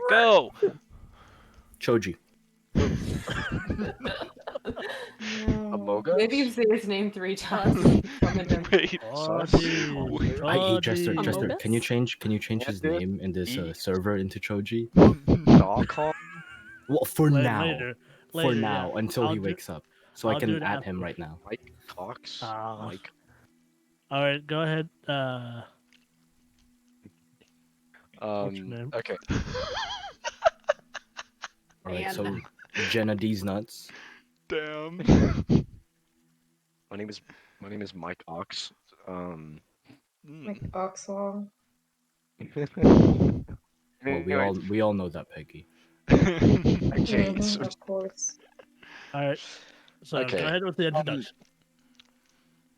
Go. Choji. Amogus? Maybe you say his name 3 times. Wait. Choji. I hate Jester. Choji. Jester, can you Amogus? change his Bandit? name in this E- server into Choji? Dogcom? Well, for now. Later. For Later, now, yeah. until I'll he do- wakes up, so I I'll do can it add him after. right now. Mike Cox? Mike. All right, go ahead. What's your name? Okay. All right, Man. so Jenna D's nuts. Damn. My name is Mike Ox. Like Oxlaw. Well, we all know that, Peggy. Okay, so Of course. All right. So Okay. go ahead with the introduction.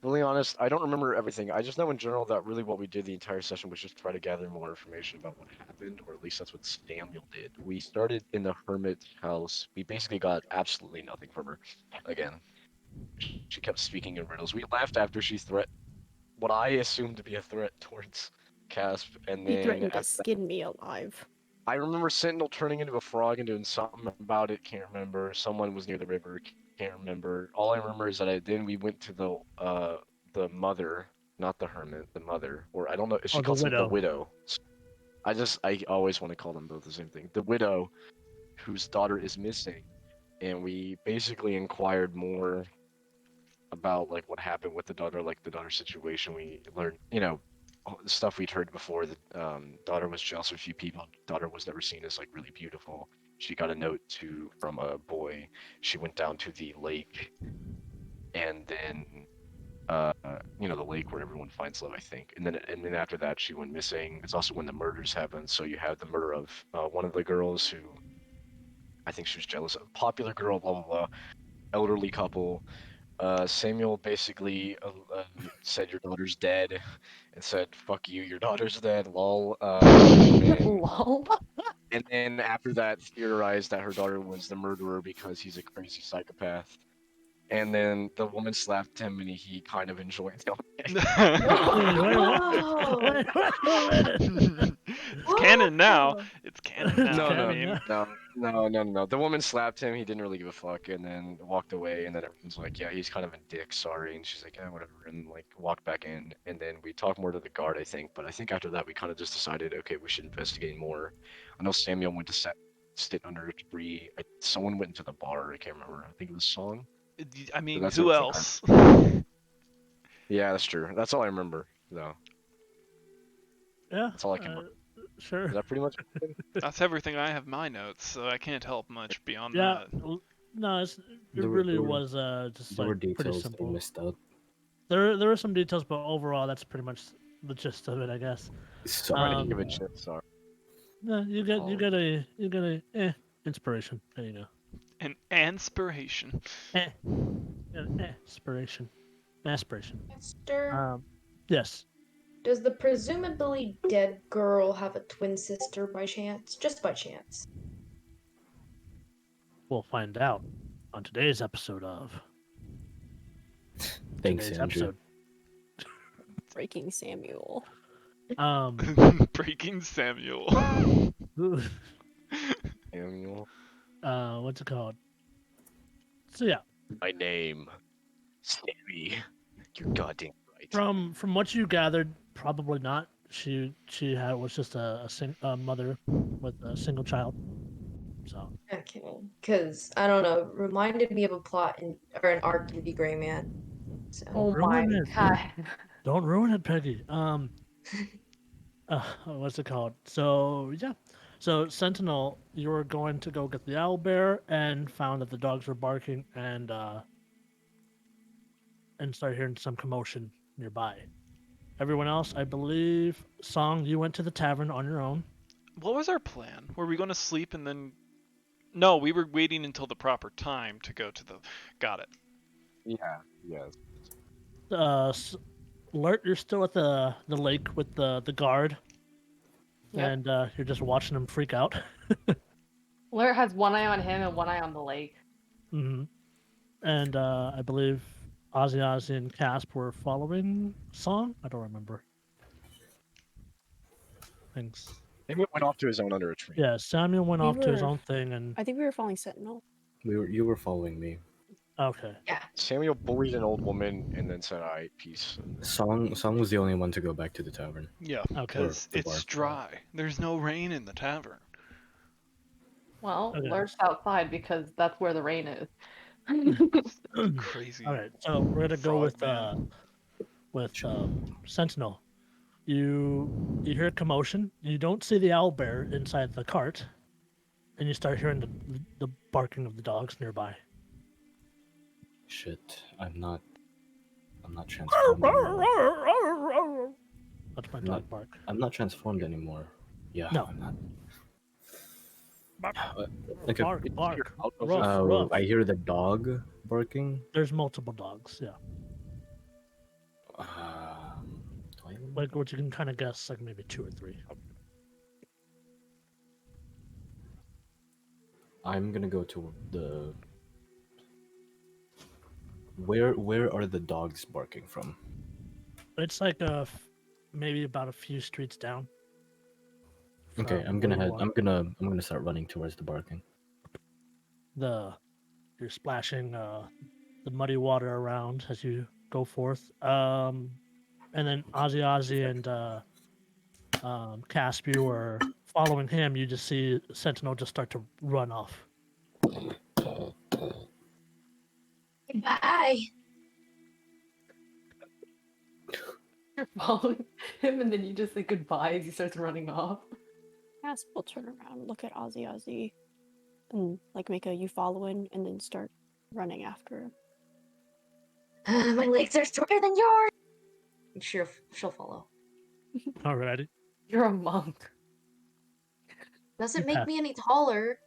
really honest, I don't remember everything. I just know in general that really what we did the entire session was just try to gather more information about what happened, or at least that's what Samuel did. We started in the hermit house. We basically got absolutely nothing from her. Again, she kept speaking in riddles. We laughed after she what I assumed to be a threat towards Casp, and He then threatened to after that, skin me alive. I remember Sentinel turning into a frog and doing something about it. Can't remember. Someone was near the river. Can't remember. All I remember is that then we went to the mother, not the hermit, the mother, or I don't know. She Oh, the calls it the widow. widow. I always want to call them both the same thing. The widow, whose daughter is missing, and we basically inquired more about like what happened with the daughter, like the daughter situation. We learned, all the stuff we'd heard before. The daughter was jealous of a few people. Daughter was never seen as like really beautiful. She got a note from a boy. She went down to the lake, and then the lake where everyone finds love, I think. And then after that, she went missing. It's also when the murders happened. So you have the murder of one of the girls who I think she was jealous of. Popular girl, blah blah blah. Elderly couple. Samuel basically said your daughter's dead, and said "fuck you, your daughter's dead." Lol. Lol. And then after that, theorized that her daughter was the murderer because he's a crazy psychopath. And then the woman slapped him, and he kind of enjoyed it. It's canon now. It's canon now. No, I no, mean, no. The woman slapped him. He didn't really give a fuck, and then walked away. And then everyone's like, "Yeah, he's kind of a dick. Sorry." And she's like, "Yeah, whatever," and like walked back in. And then we talked more to the guard, I think. But I think after that, we kind of just decided, okay, we should investigate more. I know Samuel went to sit under a tree. Someone went into the bar. I can't remember. I think it was Song. I mean, that's who everything else? Yeah, that's true. That's all I remember, though. Yeah. That's all I can remember. Sure. Is that pretty much? That's everything I have in my notes, so I can't help much beyond Yeah. that. No, it There really were- was just There were like pretty details I simple. missed out. There were some details, but overall, that's pretty much the gist of it, I guess. Sorry. Give it shit. Sorry. Yeah, you get a inspiration. There you go. An inspiration. Inspiration. Aspiration. Esther, Yes. does the presumably dead girl have a twin sister by chance? Just by chance. We'll find out on today's episode of. Thanks, today's Andrew. episode. Breaking Samuel. Breaking Samuel. Samuel. What's it called? So yeah, My name, Sammy. You're goddamn right. from what you gathered, probably not. She was just a mother with a single child. So Okay, because I don't know, reminded me of a plot or an arc in The Gray Man. So. Oh my ruin it. God! Don't ruin it, Peggy. What's it called? So yeah, so Sentinel, you were going to go get the owl bear and found that the dogs were barking and started hearing some commotion nearby. Everyone else, I believe, Song, you went to the tavern on your own. What was our plan? Were we going to sleep and then? No, we were waiting until the proper time to go to the. Got it. Yeah. Yes. Alert, you're still at the lake with the guard, Yep. and you're just watching him freak out. Blair has one eye on him and one eye on the lake. Mm-hmm. And I believe Ozzy and Casp were following Song. I don't remember. Thanks. Maybe it went off to his own under a tree. Yeah, Samuel went We off to his were- own thing, and I think we were following Sentinel. You were following me. okay. Samuel bullied an old woman and then said, "Alright, peace." Song was the only one to go back to the tavern. Yeah, Okay. because the it's bar. dry. There's no rain in the tavern. Well, Okay. Lurch's outside because that's where the rain is. Crazy. All right, so we're gonna go with frogman. Sentinel. You hear a commotion. You don't see the owlbear inside the cart, and you start hearing the barking of the dogs nearby. Shit, I'm not transformed anymore. That's my I'm dog not- bark. I'm not transformed anymore. Yeah, No. I'm not. Bark, Okay. bark, It's bark. your out of Ruff, the- Oh, ruff. I hear the dog barking. There's multiple dogs. Yeah, Do I have like what you can kind of guess, like maybe 2 or 3. I'm gonna go to the. Where are the dogs barking from? It's like maybe about a few streets down. Okay, from I'm gonna where you head. are. I'm gonna start running towards the barking. You're splashing the muddy water around as you go forth. And then Ozzy and Caspian are following him. You just see Sentinel just start to run off. Bye. You're following him, and then you just say goodbye as he starts running off. Casp will turn around, look at Ozzy, and like make a you following, and then start running after him. My legs are shorter than yours. She'll follow. Alrighty. You're a monk. Doesn't You make pass. me any taller.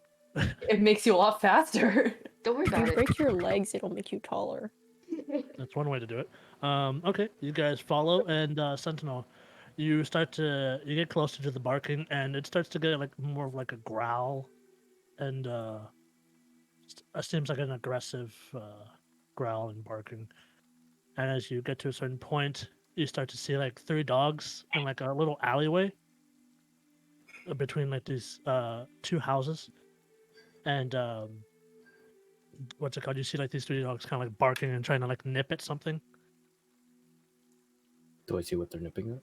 It makes you a lot faster. Don't worry If about you it. break your legs, it'll make you taller. That's one way to do it. Okay, you guys follow, and Sentinel, you get closer to the barking, and it starts to get like more of like a growl, and seems like an aggressive growl and barking. And as you get to a certain point, you start to see like 3 dogs in like a little alleyway between like these 2 houses, and what's it called? You see like these 3 dogs kind of like barking and trying to like nip at something. Do I see what they're nipping at?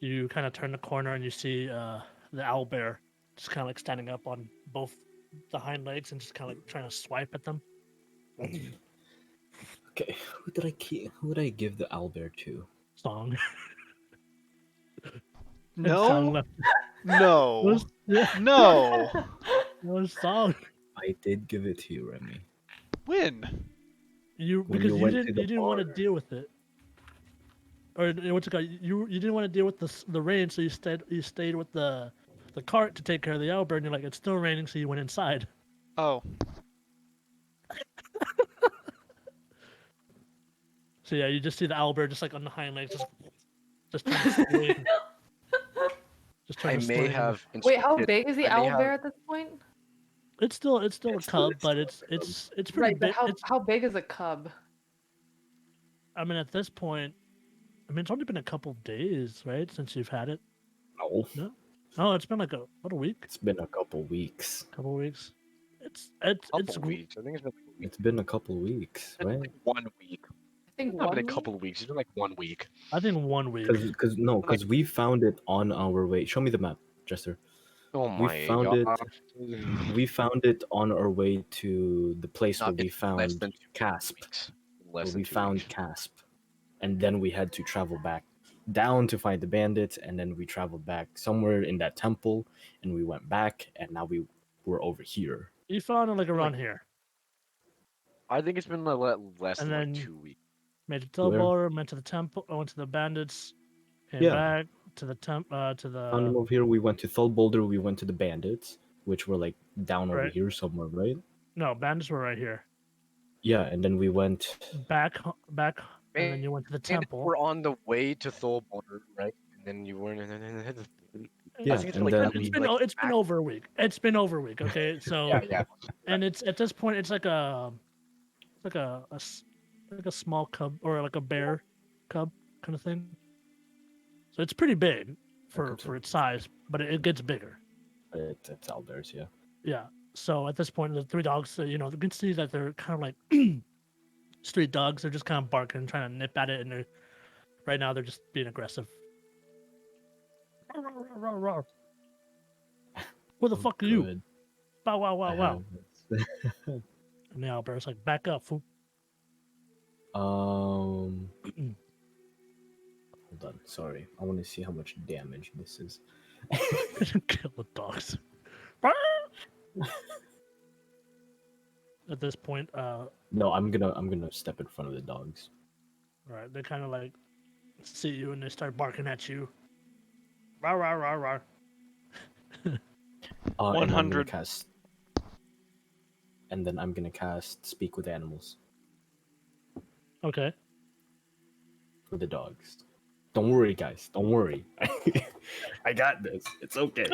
You kind of turn the corner and you see the owl bear just kind of like standing up on both the hind legs and just kind of like trying to swipe at them. Okay, who did I give the owlbear to? Song. And No, Song left. no, Was, yeah, no. was Song. I did give it to you, Remy. When? When Because you you went to didn't the you didn't want to bar. deal with it. Or what's it called? You didn't want to deal with the rain, so you stayed with the cart to take care of the owl bear, and you're like, it's still raining, so you went inside. Oh, So yeah, you just see the owl bear just like on the hind legs, just trying to swing. Just trying I to may swing. have. Wait, how instructed- big is the I may owl have- bear at this point? It's still a still- cub, it's but still a it's pretty Right, but big. how big is a cub? I mean, at this point, I mean, it's only been a couple days, right, since you've had it. No, Oh, it's been like a week, it's been a couple weeks. couple weeks. It's Couple weeks. I think it's been like a week. It's been a couple weeks, It's been right? like 1 week. I think Not one been a week? couple of weeks. It's been like 1 week. I think 1 week. Because we found it on our way. Show me the map, Jester. Oh We my found god. We found it on our way to the place where Not we less found than 2 Casp. weeks. Where Less we than 2 found weeks. Casp, and then we had to travel back down to find the bandits, and then we traveled back somewhere in that temple, and we went back, and now we're over here. You found it like around here. I think it's been less And than then- like 2 weeks. Made it to Where? Tilbar, went to the temple, went to the bandits, came Yeah. back to the to Found him the. over here. We went to Thulboulder. We went to the bandits, which were like down over Right. here somewhere, right? No, bandits were right here. Yeah, and then we went. Back, and then you went to the Bandits temple. were on the way to Thulboulder, right? And then you weren't. Yeah, think it's and like then that week, like, It's been back- over a week. It's been over a week. Okay, so yeah. and it's at this point it's like a small cub or like a bear cub kind of thing. So it's pretty big for its size, but it gets bigger. It's owlbears, yeah. Yeah. So at this point, the three dogs, you can see that they're kind of like street dogs. They're just kind of barking, trying to nip at it, and right now they're just being aggressive. Who the fuck are you? Good. Bow wow wow I wow. have And the owlbear's like, back up, fool. Hold on, sorry. I want to see how much damage this is. Kill the dogs. At this point, No, I'm gonna step in front of the dogs. all right, they kind of like see you and they start barking at you. Rawr, rawr, rawr, rawr. And I'm gonna 100. cast. And then I'm gonna cast Speak with Animals Okay. for the dogs. Don't worry, guys. Don't worry. I got this. It's okay.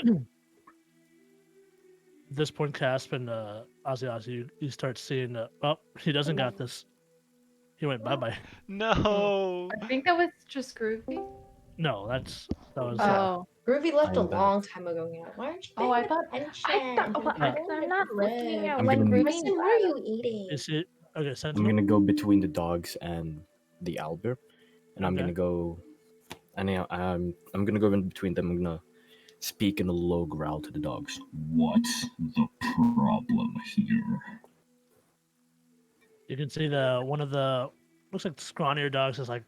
At this point, Casp and Ozzy, you start seeing. Oh, he doesn't got this. He went bye bye. No. I think that was just Groovy. No, that was. Oh. Groovy left I'm a back. long time ago. Yeah. Why aren't you Oh, I paying thought. attention? I'm not looking at I'm when gonna- Groovy. Preston, what are you eating? Is it okay? I'm Sentinel. gonna go between the dogs and the owlbear, and I'm Okay. gonna go. And I'm gonna go in between them. I'm gonna speak in a low growl to the dogs. What's the problem here? You can see one of the looks like scrawnier dogs is like,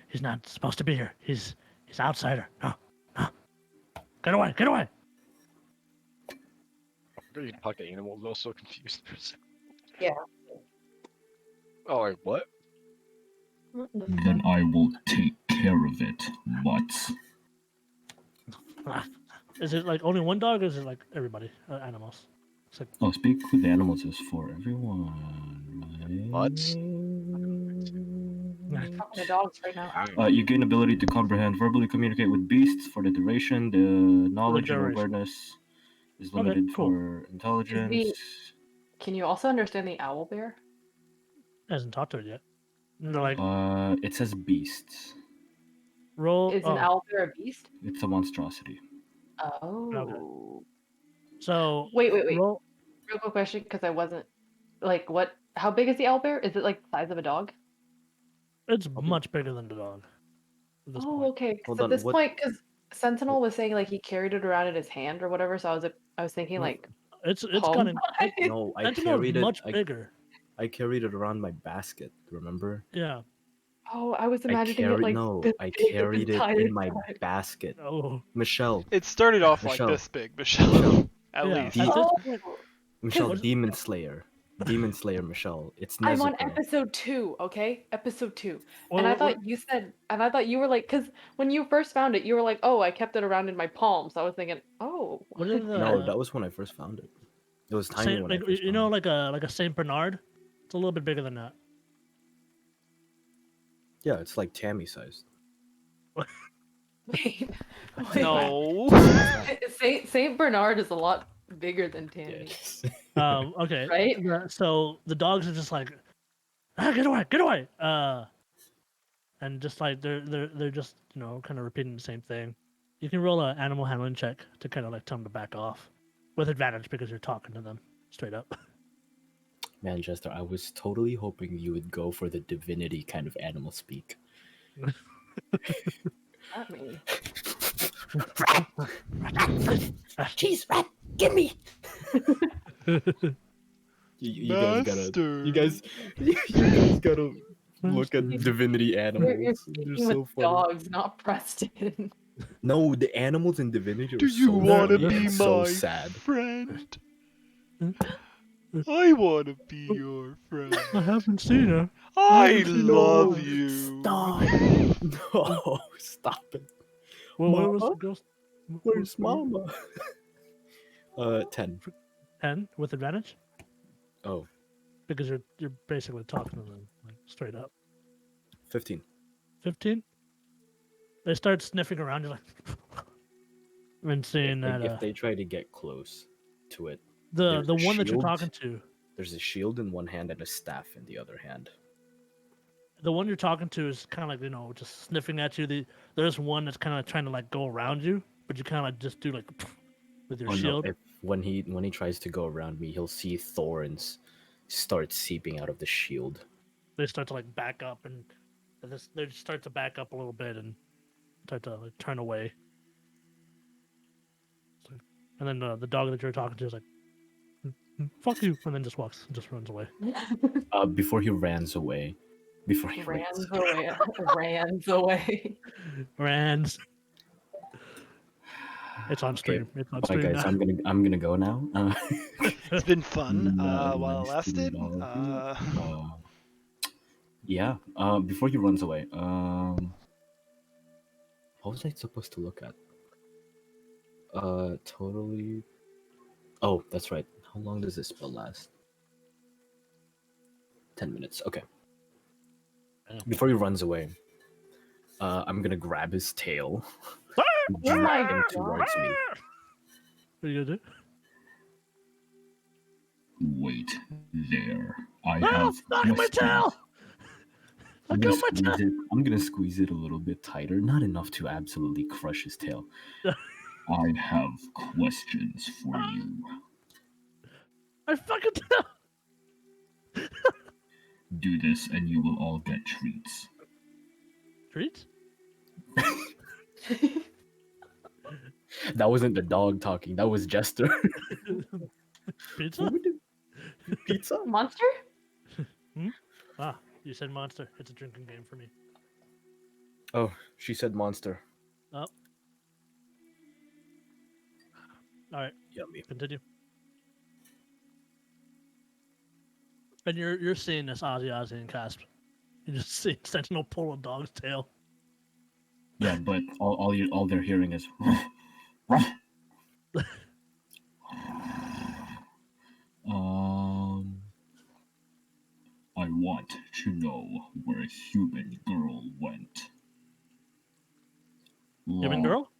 he's not supposed to be here. He's outsider. No, no. Get away! Get away! You talk to animals. I was so confused. Yeah. Oh, like what? What the Then I will take care of it. What? Is it like only one dog, or is it like everybody, animals? It's like Oh, speak with animals is for everyone. What? Talking to dogs right now. You gain ability to comprehend, verbally communicate with beasts for the duration. The knowledge and duration. awareness is Okay, limited cool. for intelligence. Can you also understand the owl bear? hasn't talked to it yet. No, like It says beasts. roll. Is an owl bear a beast? It's a monstrosity. Oh. So Wait. roll. Real quick question, because I wasn't like, what? How big is the owl bear? Is it like the size of a dog? It's much bigger than the dog. At this Oh, point. okay. 'Cause Hold at on, this what- point, because Sentinel was saying like he carried it around in his hand or whatever, so I was thinking No, like It's palm got size. No, I Sentinel's carried it. much bigger. I carried it around my basket. Remember? Yeah. Oh, I was I imagining it carried like no. this I big the carried it entire in my time. basket. Oh. Michelle, It started off like Michelle. this big, Michelle. Michelle. At Yeah, least. at this Oh, point, Michelle, What- Demon Slayer, Demon Slayer, Michelle. It's I'm on Nezuko. episode 2, okay? Episode 2. Well, And I well, thought you said, and I thought you were like, because when you first found it, you were like, oh, I kept it around in my palm. So I was thinking, oh. what are the No, that was when I first found it. It was tiny Saint, when I like first you found know it. like a Saint Bernard? It's a little bit bigger than that. Yeah, it's like Tammy sized. Wait. No. Saint Bernard is a lot bigger than Tammy. Yes. Okay. Right? So the dogs are just like, get away, get away. And just like they're just kind of repeating the same thing. You can roll an animal handling check to kind of like tell them to back off, with advantage because you're talking to them straight up. Manchester, I was totally hoping you would go for the divinity kind of animal speak. Not me. Jeez, rat, give me! You guys gotta, you guys gotta look at divinity animals. You're They're speaking so with funny. dogs, not Preston. No, the animals in divinity are Do you so want to funny be and so my sad. friend? I want to be your friend. I haven't seen her. I No, love you. Stop! No, stop it. Well, where was Mama? the ghost? Where's Mama? 10. 10 with advantage Oh, because you're basically talking to them like straight up. 15. 15. They start sniffing around. You're like, and seeing Like, that if they try to get close to it, the there's a one that you're shield. talking to, there's a shield in one hand and a staff in the other hand. the one you're talking to is kind of like just sniffing at you. There's one that's kind of trying to like go around you, but you kind of like just do like with your Oh no! shield. If when he tries to go around me, he'll see thorns start seeping out of the shield. They start to like back up, and they start to back up a little bit and start to like turn away. So, and then the dog that you're talking to is like, "Fuck you," and then just runs away. Before he runs away, before he Rans runs. away. Rans away. Rans. It's on Okay, stream. It's on bye stream guys. now. I'm gonna go now. It's been fun while it Nice to meet lasted. all of you. Yeah. Before he runs away, what was I supposed to look at? Totally. Oh, that's right. How long does this spell last? 10 minutes. Okay. Damn. Before he runs away, I'm gonna grab his tail, Oh my drag him towards me. What are you gonna do? Wait there. I No, have knock my questions. tail! I'm Let gonna go my tail! squeeze it. I'm gonna squeeze it a little bit tighter, not enough to absolutely crush his tail. I have questions for you. My fucking tail! Do this and you will all get treats. Treats? That wasn't the dog talking. That was Jester. Pizza? Pizza? Monster? Ah, you said monster. It's a drinking game for me. Oh, she said monster. Oh. Alright, Yummy. continue. And you're seeing this Ozzy and Casp. You just see Sentinel pull a dog's tail. Yeah, but all they're hearing is. I want to know where a human girl went. Human girl?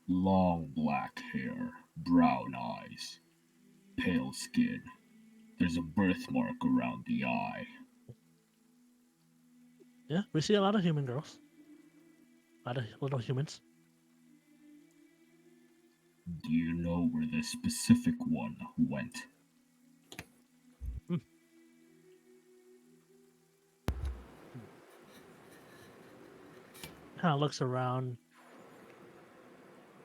Long black hair, brown eyes, pale skin. There's a birthmark around the eye. Yeah, we see a lot of human girls. A lot of little humans. Do you know where the specific one went? Kind of looks around,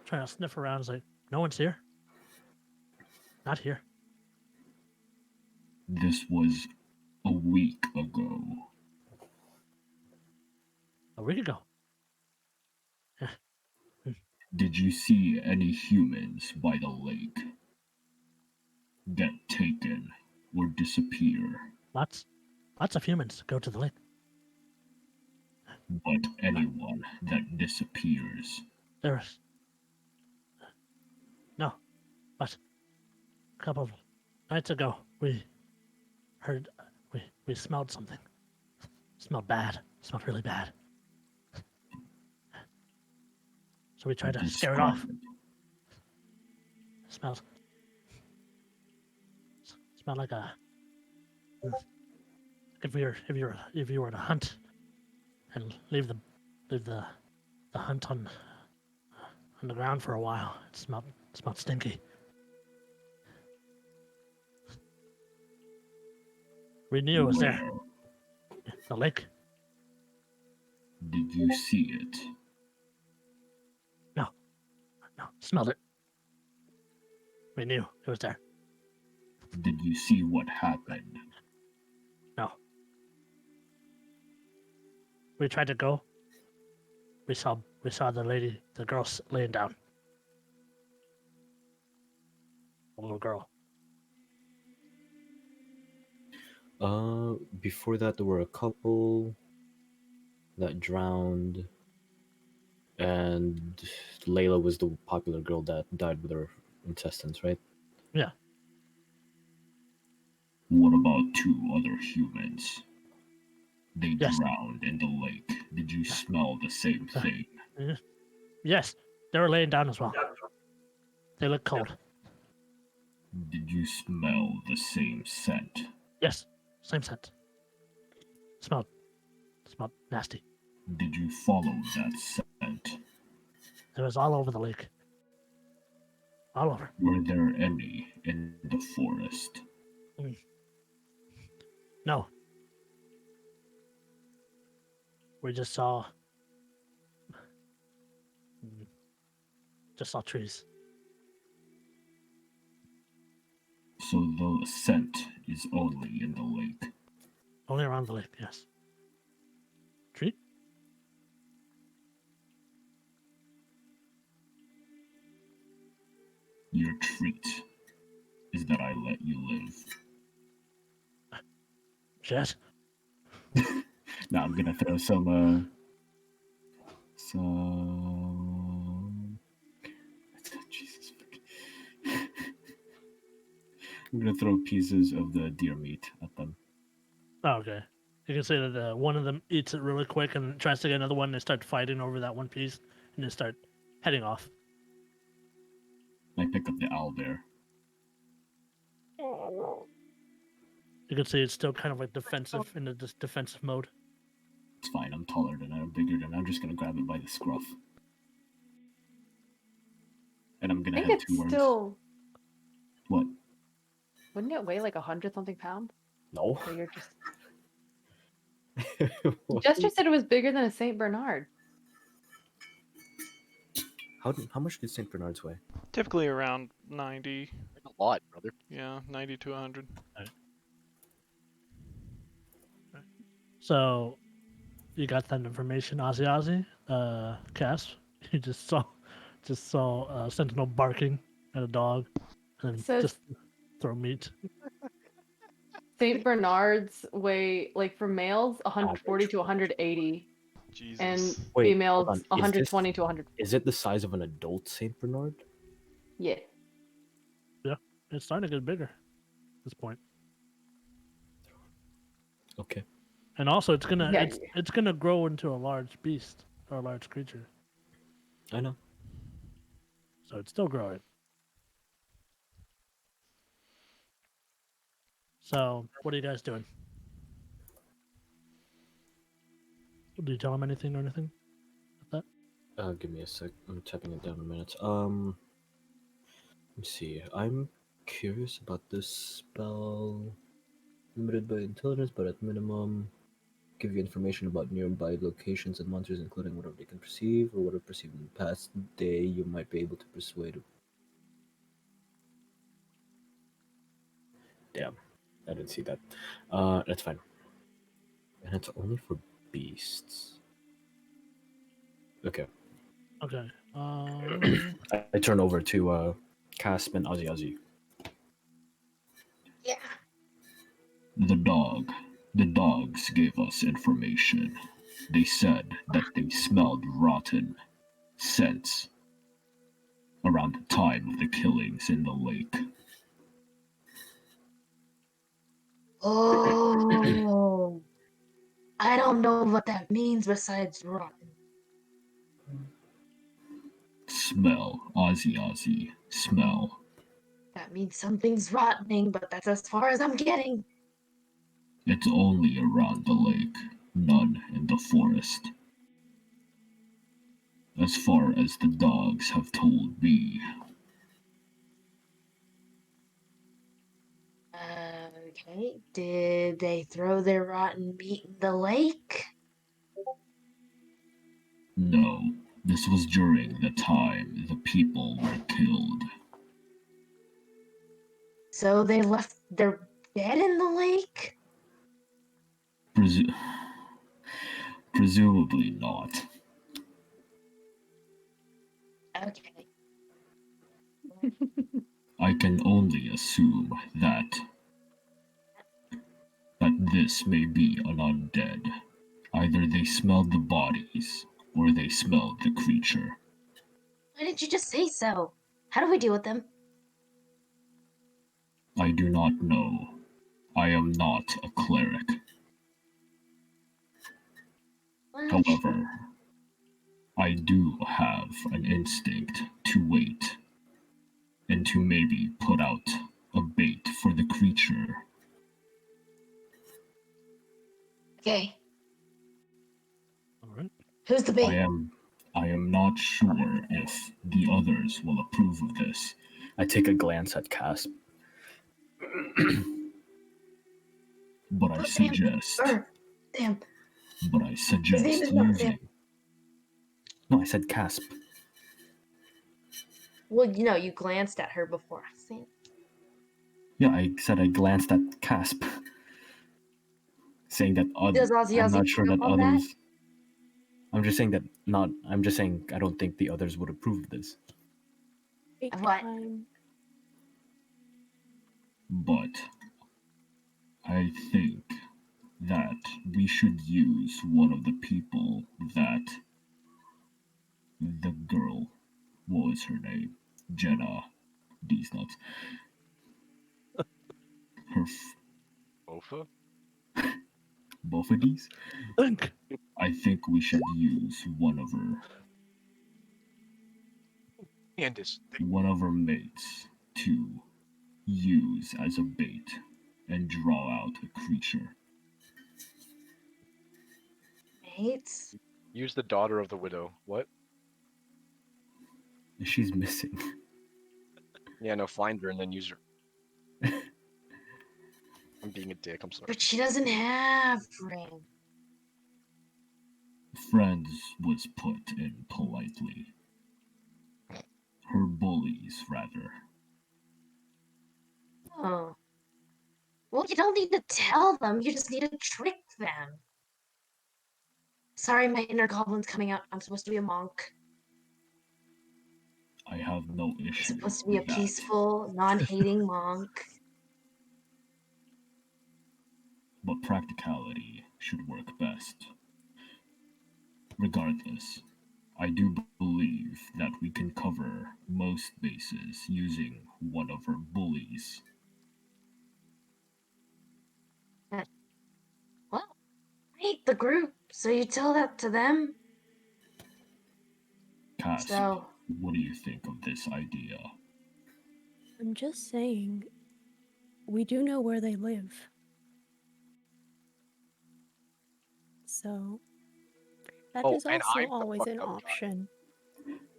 trying to sniff around. Is like, no one's here. Not here. This was a week ago. A week ago. Did you see any humans by the lake get taken or disappear? Lots of humans go to the lake. But anyone that disappears. There's no, but a couple of nights ago we heard we smelled something. Smelled bad. Smelled really bad. So we tried to scare it off. Smelled like a if you were to hunt and leave the hunt on the ground for a while. It smelled stinky. We knew it was there. Where The lake. did you see it? No, smelled it. We knew it was there. Did you see what happened? No. We tried to go. We saw the girl laying down. A little girl. Before that, there were a couple that drowned, and Layla was the popular girl that died with her intestines, right? Yeah. What about two other humans? They Yes. drowned in the lake. Did you smell the same thing? Yes, they were laying down as well. They look cold. Did you smell the same scent? Yes, same scent. Smelled nasty. Did you follow that scent? It was all over the lake. Oliver. Were there any in the forest? No. We just saw trees. So the scent is only in the lake. Only around the lake, yes. Tree? Your treat is that I let you live. Yes. Now I'm gonna throw some Jesus. I'm gonna throw pieces of the deer meat at them. Oh, okay. You can say that one of them eats it really quick and tries to get another one and they start fighting over that one piece and they start heading off. I pick up the owlbear. You can see it's still kind of like defensive in the defensive mode. It's fine, I'm taller than it, I'm bigger than it. I'm just gonna grab it by the scruff. And I'm I gonna think head it's towards still. what? Wouldn't it weigh like 100-something pounds? No. So you're just. Jester said it was bigger than a Saint Bernard. How much did Saint Bernards weigh? Typically around 90. A lot, brother. Yeah, 90 to 100. So you got that information, Ozzy. Cass, you just saw Sentinel barking at a dog, and Says just throw meat. Saint Bernards weigh, like for males, 140 Average. to 180, Jesus. and Wait, females, hold on. 120 to 100. Is it the size of an adult Saint Bernard? Yeah. It's starting to get bigger at this point. Okay. And also, it's gonna Yeah. it's gonna grow into a large beast or a large creature. I know. So it's still growing. So what are you guys doing? Do you tell him anything or anything? Give me a sec. I'm typing it down in a minute. Let me see. I'm curious about this spell. Limited by intelligence, but at minimum, give you information about nearby locations and monsters, including whatever they can perceive or whatever perceived in the past day. You might be able to persuade. Damn, I didn't see that. That's fine. And it's only for beasts. Okay. Okay. I turn over to Casp and Ozzy. Yeah. The dogs gave us information. They said that they smelled rotten scents around the time of the killings in the lake. Oh, I don't know what that means besides rotten. Smell, Ozzy, smell. That means something's rotting, but that's as far as I'm getting. It's only around the lake, none in the forest. As far as the dogs have told me. Okay. Did they throw their rotten meat in the lake? No, this was during the time the people were killed. So they left their dead in the lake? Presumably not. Okay. I can only assume that this may be an undead. Either they smelled the bodies, or they smelled the creature. Why didn't you just say so? How do we deal with them? I do not know. I am not a cleric. Well, However, I do have an instinct to wait and to maybe put out a bait for the creature. okay. All right. Who's the I bait? am not sure if the others will approve of this, I take a glance at Casp. But I Oh, damn. suggest. Damn. But I His suggest name is not using. No, I said Casp. Well, you know, you glanced at her before. See? Yeah, I said I glanced at Casp, saying that Does Ozzy I'm not pick sure up that on that? others. I'm just saying that not. I'm just saying I don't think the others would approve of this. Take What? time. But I think that we should use one of the people that the girl, what was her name? Jenna. These nuts. Her, Bofa? both of these? Think. I think we should use one of her mates to use as a bait and draw out a creature. Mates? Use the daughter of the widow. What? She's missing. Yeah, no, find her and then use her. I'm being a dick, I'm sorry. But she doesn't have ring. Friends was put in politely. Her bullies, rather. Oh. Well, you don't need to tell them. You just need to trick them. Sorry, my inner goblin's coming out. I'm supposed to be a monk. I have no I'm issue supposed to be a with that. peaceful, non-hating monk. But practicality should work best. Regardless, I do believe that we can cover most bases using one of her bullies. Well, I hate the group, so you tell that to them? Casp, So, what do you think of this idea? I'm just saying, we do know where they live. So, that is and also I'm the always fucked an up guy. option.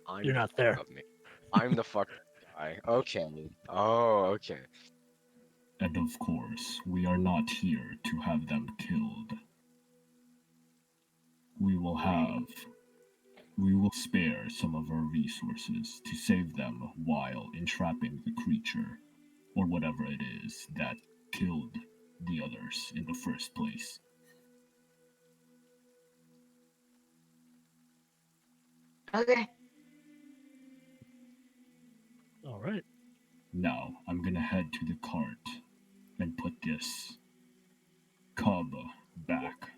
I'm You're the not fucked there. up me. I'm the fucked up guy. Okay. Oh, okay. And of course, we are not here to have them killed. We will spare some of our resources to save them while entrapping the creature, or whatever it is that killed the others in the first place. okay. All right. Now, I'm gonna head to the cart and put this cub back.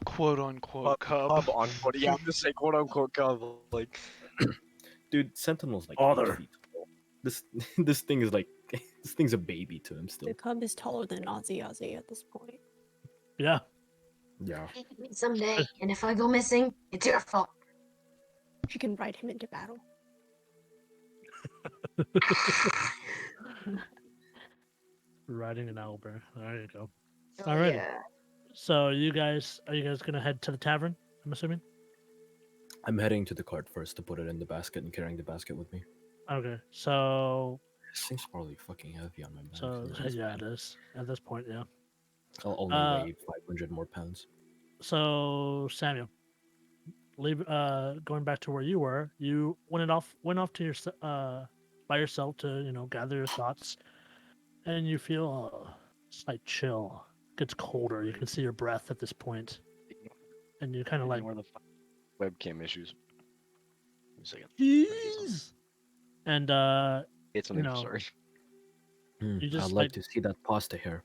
Quote unquote cub. on quote. Yeah, I'm just saying quote unquote cub. Like, Dude, Sentinel's like Father. 8 feet tall. This thing is like this thing's a baby to him still. The cub is taller than Ozzy at this point. Yeah. Yeah. Take me someday, and if I go missing, it's your fault. She can ride him into battle. Riding an owlbear. There you go. Oh, Alrighty. yeah. So are you guys gonna head to the tavern? I'm assuming. I'm heading to the cart first to put it in the basket and carrying the basket with me. Okay. So This thing's probably fucking heavy on my back. so so it's yeah, fine. it is at this point. Yeah. I'll only Uh, weigh 500 more pounds. So Samuel, going back to where you were, you went off to your by yourself to gather your thoughts, and you feel a slight chill. It gets colder. You can see your breath at this point, and you kind of like, where the webcam issues. Give me a second. jeez. And It's you something. know, Sorry. you I'd just like to see that pasta hair.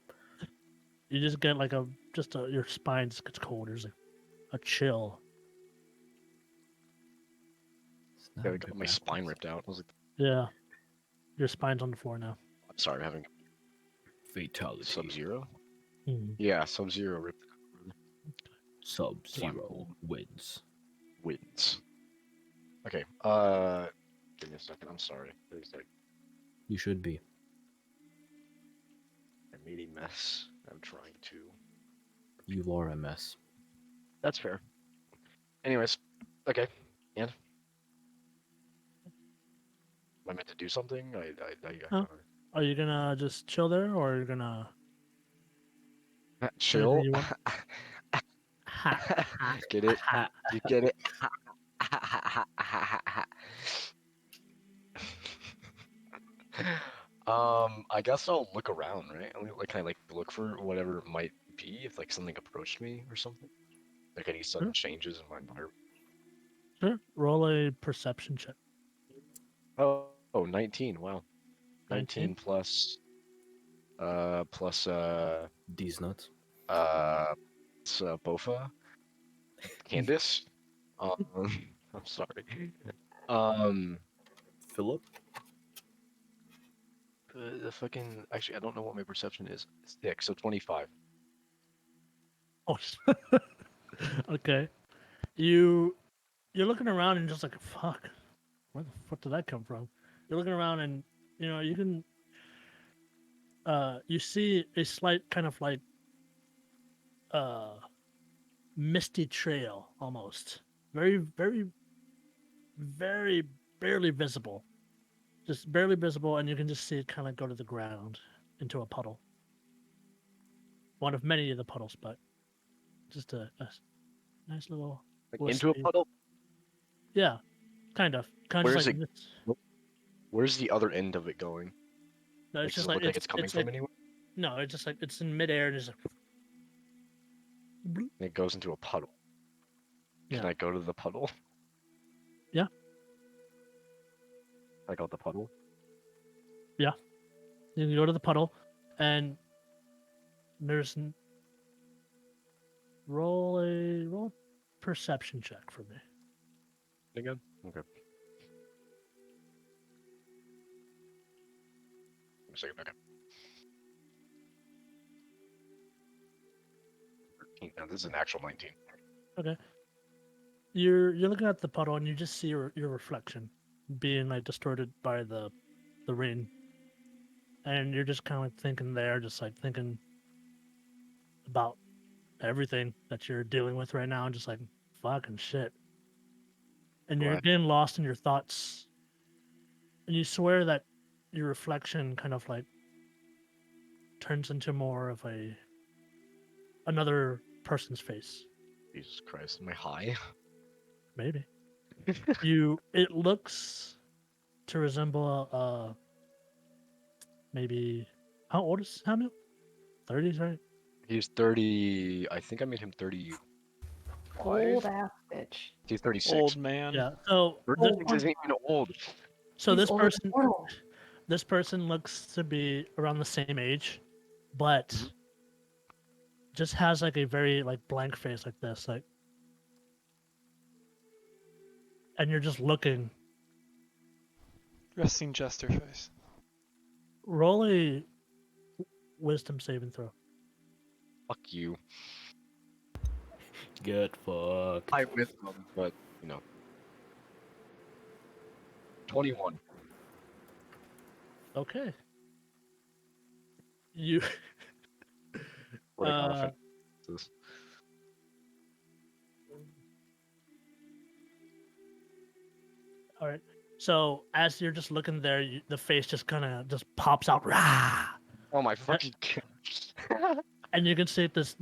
you just get like your spine just gets cold. There's like a chill. It's not Yeah, a I bit got my spine backwards. ripped out. I was like, Yeah, your spine's on the floor now. I'm sorry, having Fatality. Sub-Zero. Mhm. Yeah, Sub-Zero ripped Sub-Zero wins. wins. Okay. Give me a second. I'm sorry. There's like You should be. a meaty mess. I'm trying to. You are a mess. That's fair. Anyways, okay. And I meant to do something? Huh? Are you gonna just chill there, or are you gonna anything Chill. you want? Ha, ha, Get it? ha. You get it? I guess I'll look around, right? Like, can I like look for whatever it might be if like something approached me or something? Like any sudden Sure. changes in my environment? Sure. Roll a perception check. Oh, 19. Wow. 19. 19 plus plus These nuts. it's, Bofa, Candace. Um, I'm sorry. Um, Philip? the fucking actually, I don't know what my perception is. It's 6, so 25. Oh. Okay. You're looking around and just like, fuck, where the fuck did that come from? You're looking around and you can you see a slight kind of like uh misty trail almost. Very, very, very barely visible. Just barely visible, and you can just see it kind of go to the ground into a puddle. One of many of the puddles, but just a nice little Like into a wispy. puddle. Yeah, kind of Where just is like it? this. Where's the other end of it going? No, Like, it's does just it like look like it's coming it's from like anywhere? no, it's just like it's in midair and just like bloop. And it goes into a puddle. Can Yeah. I go to the puddle? Yeah. I got the puddle. You can go to the puddle, and there's roll perception check for me. Again? Okay. Give me a second. Okay. 13. Now this is an actual 19. Okay. You're looking at the puddle and you just see your reflection being like distorted by the rain. And you're just kind of like thinking there, just like thinking about everything that you're dealing with right now and just like fucking shit. And you're Right. getting lost in your thoughts. And you swear that your reflection kind of like turns into more of another person's face. Jesus Christ. Am I high? Maybe. It looks to resemble maybe how old is Samuel? 30s, right? He's 30. I think I made him 35. Old ass bitch. He's 36. Old man. Yeah. So 36 isn't even old. so He's this older person than Portal. this person looks to be around the same age, but Mhm. just has like a very like blank face like this, like, and you're just looking. Resting jester face. Roll a wisdom saving throw. Fuck you. Get fucked. I with them, but 21. Okay. You What a confidence. all right. So as you're just looking there, the face just kind of just pops out, rah, Oh my fucking god. and you can see this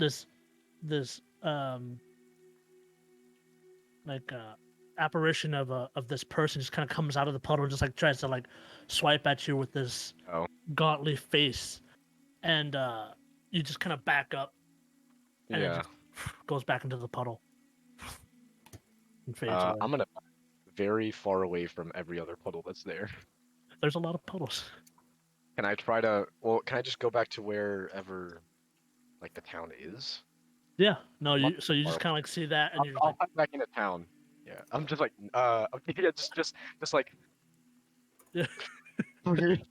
like apparition of this person just kind of comes out of the puddle and just like tries to like swipe at you with this Oh. gauntly face, and you just kind of back up, and it Yeah. just goes back into the puddle and fades away. I'm gonna very far away from every other puddle that's there. There's a lot of puddles. Can I try to? Well, can I just go back to wherever, like the town is? Yeah, no, I'm so you just far kind of like see that, and I'll, you're just I'll like, head back into town. Yeah, I'm just like, okay, yeah, just like. Yeah. Okay.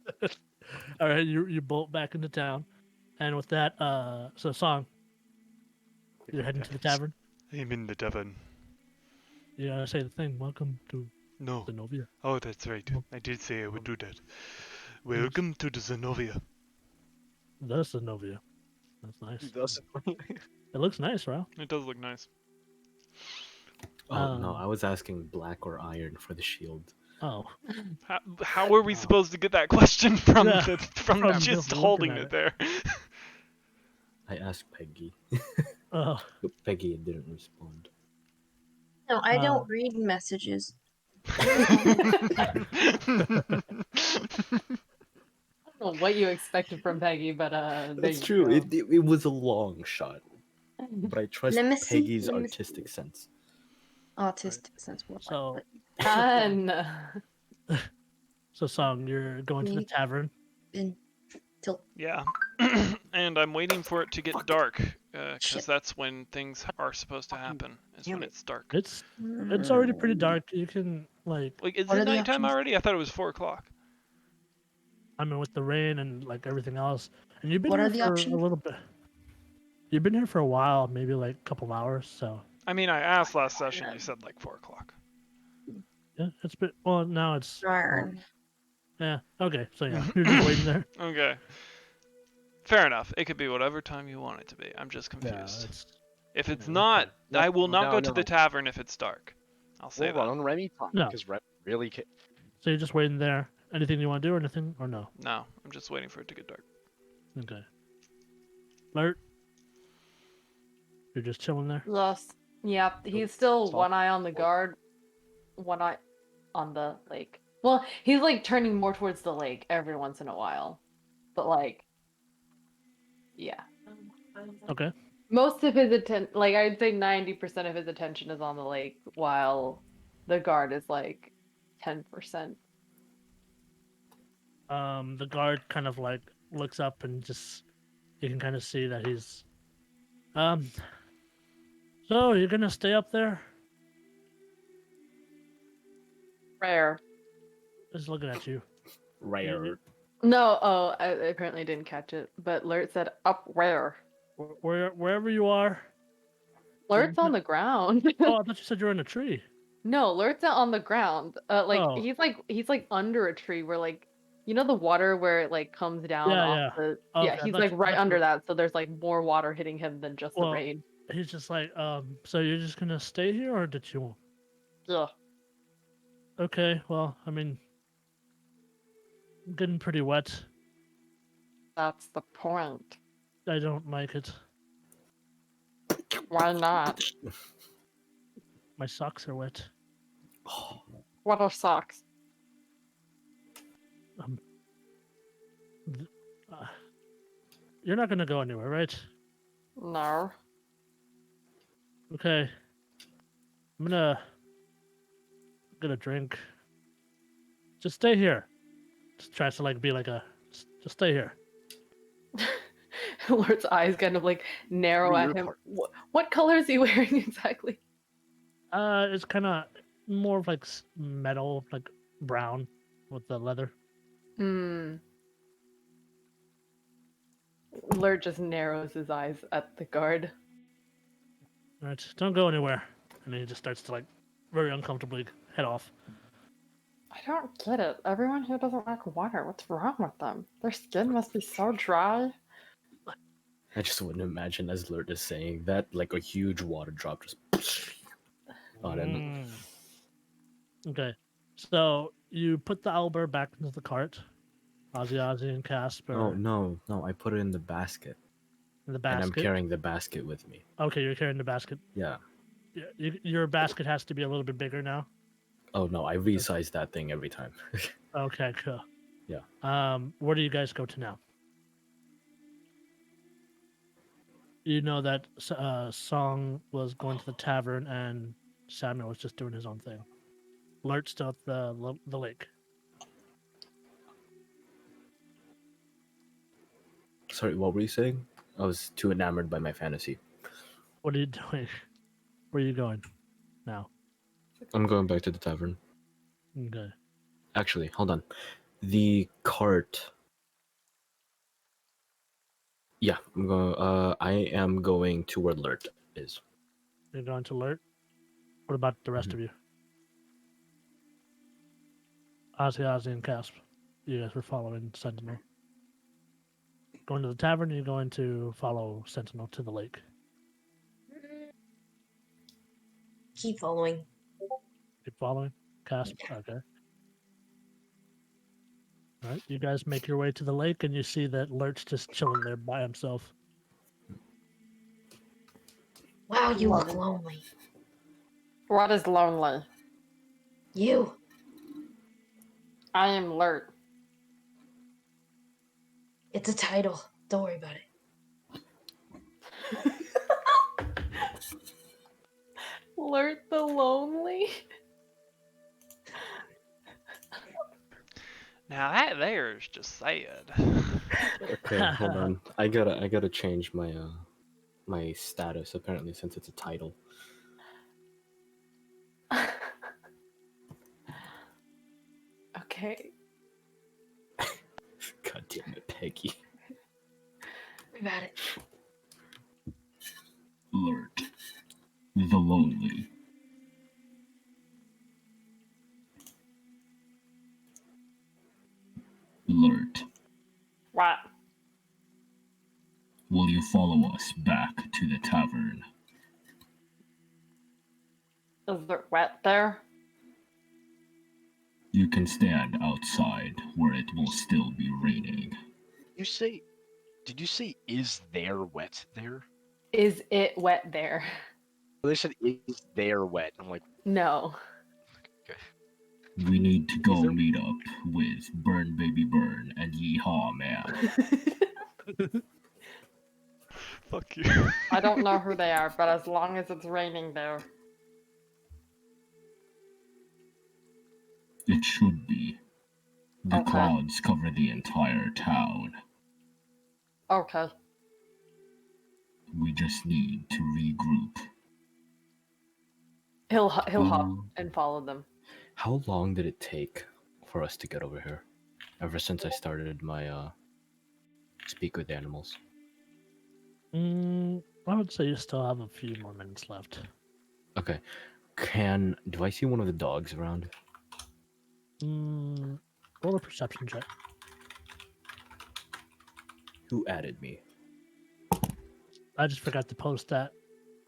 all right, you bolt back into town, and with that, so Song, you're heading to the tavern. I'm in the tavern. You gotta say the thing. Welcome to No. Zenovia. Oh, that's right. I did say I would do that. Welcome to the Zenovia. The Zenovia. That's nice. Doesn't. It looks nice, Ralph. It does look nice. Oh no, Um, I was asking black or iron for the shield. Oh, How are we Oh. supposed to get that question from Yeah, from from just just looking holding at it it. there? I asked Peggy, Oh, but Peggy didn't respond. No, I Uh, don't read messages. I don't know what you expected from Peggy, but there That's you true. go. It was a long shot, but I trust Let me see, Peggy's let me see. artistic sense. Autistic sense more like, so And so Song, you're going to the Me. tavern. been till Yeah. And I'm waiting for it to get dark, because Shit. that's when things are supposed to happen, is when it's dark. It's already pretty dark. You can like, Like, is What it are the nighttime options? already? I thought it was 4 o'clock. I mean, with the rain and like everything else, and you've been What here are the for a options? little bit. You've been here for a while, maybe like a couple hours. So I mean, I asked last session, you said like 4 o'clock. yeah, it's been well. Now it's Darn. yeah. Okay, so yeah, you're just waiting there. Okay. Fair enough. It could be whatever time you want it to be. I'm just Yeah, confused. it's If it's yeah, not, No, I will not no, go to no. the tavern if it's dark. I'll say We'll run that. on Remy time No. because Remy really can. so you're just waiting there. Anything you want to do or anything or no? No, I'm just waiting for it to get dark. Okay. Alert. You're just chilling there. lost. Yep, he's still Stop. one eye on the guard, one eye on the lake. Well, he's like turning more towards the lake every once in a while, but like, yeah. Okay. Most of his like I'd say 90% of his attention is on the lake, while the guard is like 10%. The guard kind of like looks up and just you can kind of see that he's so you're gonna stay up there? Rare. Just looking at you. Rare. No, oh, I apparently didn't catch it, but Lurt said up where? Wherever you are. Lurt's on the ground. Oh, I thought you said you were in a tree. No, Lurt's on the ground. Like Oh. he's like under a tree where like you know the water where it like comes down Yeah, off yeah. the Okay, yeah, I he's thought like you- I right thought you- under that, so there's like more water hitting him than just the Well, rain. he's just like, so you're just gonna stay here or did you Yeah. Okay, well, I mean I'm getting pretty wet. That's the point. I don't like it. Why not? My socks are wet. What are socks? You're not gonna go anywhere, right? No. Okay. I'm gonna get a drink. Just stay here. Just tries to like be like a just stay here. Lurt's eyes kind of like narrow Read at your him. part. What color is he wearing exactly? It's kind of more of like metal, like brown with the leather. Hmm. Lurt just narrows his eyes at the guard. All right, don't go anywhere. And then he just starts to like very uncomfortably head off. I don't get it. Everyone here doesn't like water. What's wrong with them? Their skin must be so dry. I just wouldn't imagine as Lurt is saying that, like a huge water drop just on him. Okay, so you put the owlbear back into the cart. Ozzy and Casper Oh no, I put it in the basket, in the and I'm basket. carrying the basket with me. Okay, you're carrying the basket. Yeah. Your basket has to be a little bit bigger now. Oh no, I resize that thing every time. Okay, cool. Yeah. Where do you guys go to now? You know that Song was going to the tavern and Samuel was just doing his own thing. Lurt's still at the lake. Sorry, what were you saying? I was too enamored by my fantasy. What are you doing? Where are you going now? I'm going back to the tavern. Okay. Actually, hold on. The cart. Yeah, I am going to where Lurt is. You're going to Lurt? What about the rest of you? Ozzy, and Casp. You guys were following Sentinel. Going to the tavern, or you're going to follow Sentinel to the lake? Keep following. Keep following? Casp? Okay. All right, you guys make your way to the lake, and you see that Lurch just chilling there by himself. Wow, you look Love it. lonely. What is lonely? You. I am Lurt. It's a title. Don't worry about it. Lurt the lonely. Now that there is just sad. Okay, hold on. I gotta change my my status apparently since it's a title. Okay. God damn it, Peggy. Worry about it. Lurt. The lonely. Lurt. What? Will you follow us back to the tavern? Is it wet there? You can stand outside where it will still be raining. You say? Did you say is there wet there? Is it wet there? They said is there wet. I'm like, No. okay. We need to go there- meet up with Burn Baby Burn and Yeehaw Man. Fuck you. I don't know who they are, but as long as it's raining there. It should be. The Okay. clouds cover the entire town. Okay. We just need to regroup. He'll hop Um, and follow them. How long did it take for us to get over here? Ever since I started my speak with animals. I would say you still have a few more minutes left. Okay. Do I see one of the dogs around? Roll a perception check. Who added me? I just forgot to post that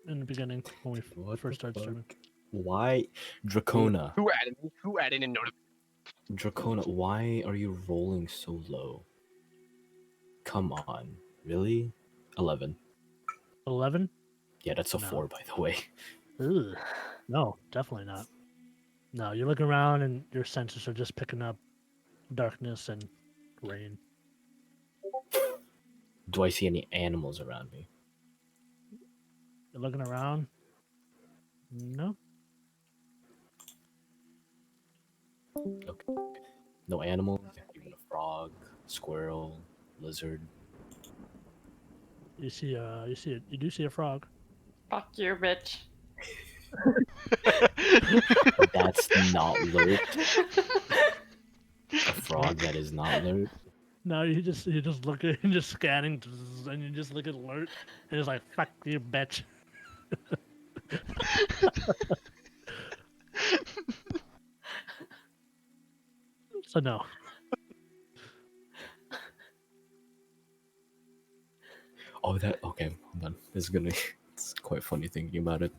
in the beginning when we What first the started streaming. fuck? Why? Dracona. Who added me? Who added a notification? Dracona, why are you rolling so low? Come on. Really? 11. 11? Yeah, that's a No. 4, by the way. Ugh. No, definitely not. No, you're looking around and your senses are just picking up darkness and rain. Do I see any animals around me? You're looking around? No. Okay. No animals? Even a frog, squirrel, lizard. You do see a frog. Fuck you, bitch. That's not lurked. A frog that is not lurked. No, you just looking and just scanning and you just look at alert and it's like fuck you, bitch. So no. Oh, okay, hold on. This is gonna. It's quite funny thinking about it.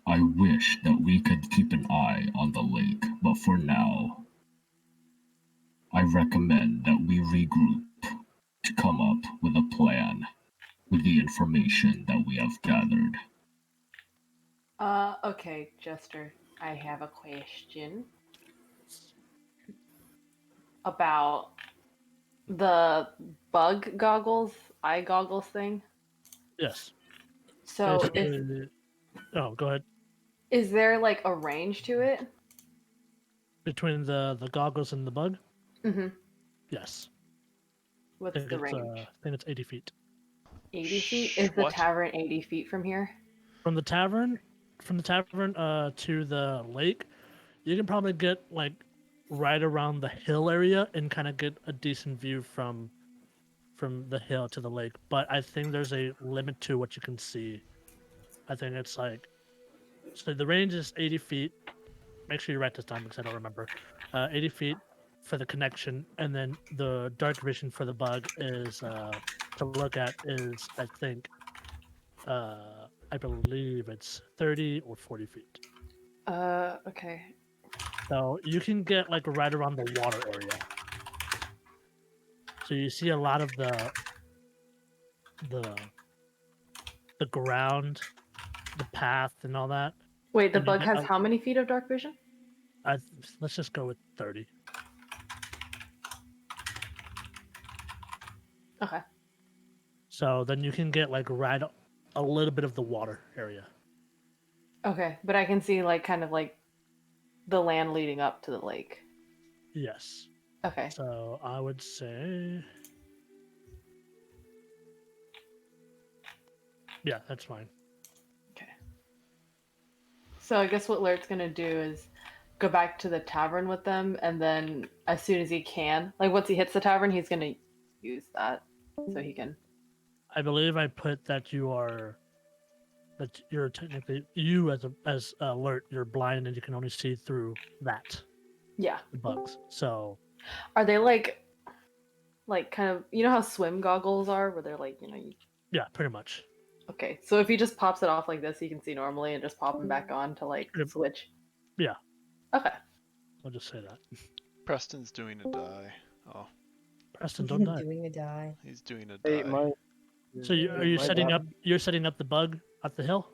I wish that we could keep an eye on the lake, but for now, I recommend that we regroup to come up with a plan with the information that we have gathered. Okay, Jester. I have a question about the eye goggles thing. Yes. So, Oh, go ahead. is there like a range to it? Between the goggles and the bug? Mm-hmm. Yes. What's the range? I think it's 80 feet. 80 feet? Is the What? tavern 80 feet from here? From the tavern to the lake, you can probably get like right around the hill area and kind of get a decent view from the hill to the lake. But I think there's a limit to what you can see. I think it's like, so the range is 80 feet. Make sure you write this down because I don't remember. 80 feet for the connection, and then the dark vision for the bug is to look at is I think I believe it's 30 or 40 feet. Okay. So you can get like right around the water area. So you see a lot of the ground, the path, and all that. Wait, the And you bug get has how many feet of dark vision? let's just go with 30. Okay. So then you can get like right a little bit of the water area. Okay, but I can see like kind of like the land leading up to the lake. Yes. Okay. So I would say, yeah, that's fine. Okay. So I guess what Lert's gonna do is go back to the tavern with them, and then as soon as he can, like once he hits the tavern, he's gonna use that so he can. I believe I put that you're technically you as alert. You're blind and you can only see through that Yeah. the bugs. So Are they like kind of how swim goggles are, where they're like you. yeah, pretty much. Okay, so if he just pops it off like this, he can see normally, and just pop him back on to like Yep. switch. Yeah. Okay. I'll just say that. Preston's doing a die. Oh, Preston, don't die. Doing a die. he's doing a Hey, die. So are you setting up? You're setting up the bug at the hill?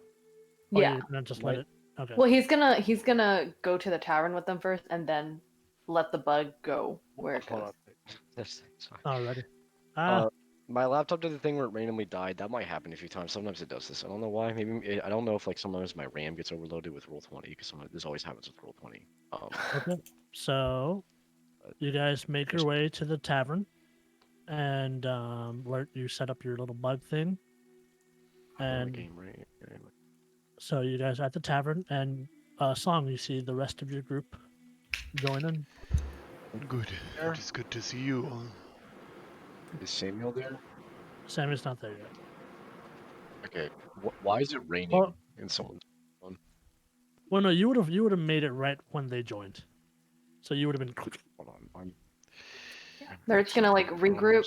Or Yeah. you're gonna just let it? Okay. Well, he's gonna go to the tavern with them first, and then let the bug go where it Hold goes. on. That's sorry. Alrighty. Ah, My laptop did the thing where it randomly died. That might happen a few times. Sometimes it does this. I don't know why. Maybe I don't know if like sometimes my RAM gets overloaded with Roll20 because sometimes this always happens with Roll20. okay. So you guys make your way to the tavern, and you set up your little bug thing, and game, right? so you guys are at the tavern, and Song, you see the rest of your group join in. Good. It is good to see you all. Is Samuel there? Sammy's not there yet. Okay. Why is it raining Well- in someone's phone? Well, no, you would have made it right when they joined, so you would have been. Hold on. Lert's gonna like regroup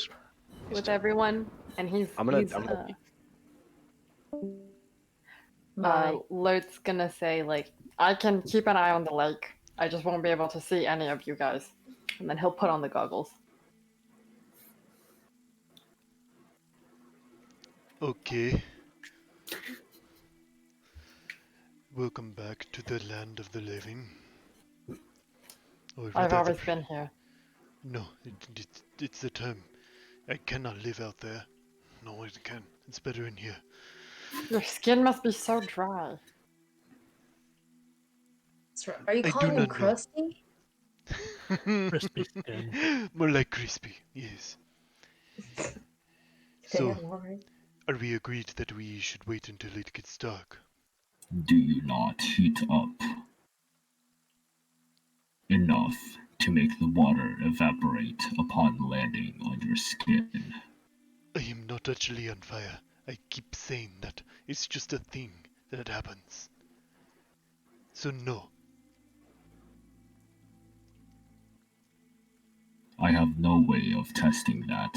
He's with dead. everyone, and he's I'm gonna Lert's gonna say like, I can keep an eye on the lake. I just won't be able to see any of you guys, and then he'll put on the goggles. Okay. Welcome back to the land of the living. Or I've rather always been here. No, it's the time. I cannot live out there. No, I can. It's better in here. Your skin must be so dry. Are you I calling do him not know. crusty? Crispy skin. More like crispy, yes. So, Damn, alright. are we agreed that we should wait until it gets dark? Do you not heat up enough to make the water evaporate upon landing on your skin? I am not actually on fire. I keep saying that. It's just a thing that happens. So no. I have no way of testing that.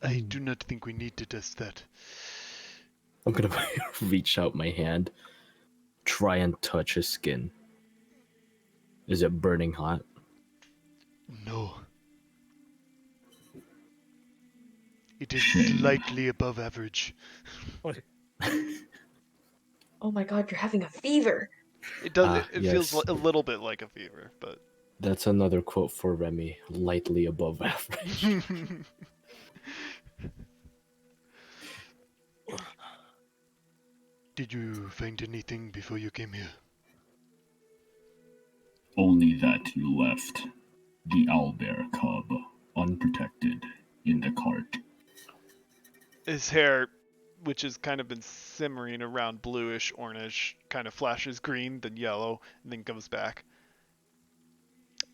I do not think we need to test that. I'm gonna reach out my hand, try and touch his skin. Is it burning hot? No. It is Shame. slightly above average. Oh my god, you're having a fever. It does. Ah, It feels yes. a little bit like a fever, but. That's another quote for Remy, lightly above average. Did you find anything before you came here? Only that you left the owlbear cub unprotected in the cart. His hair, which has kind of been simmering around bluish, orange, kind of flashes green, then yellow, and then comes back.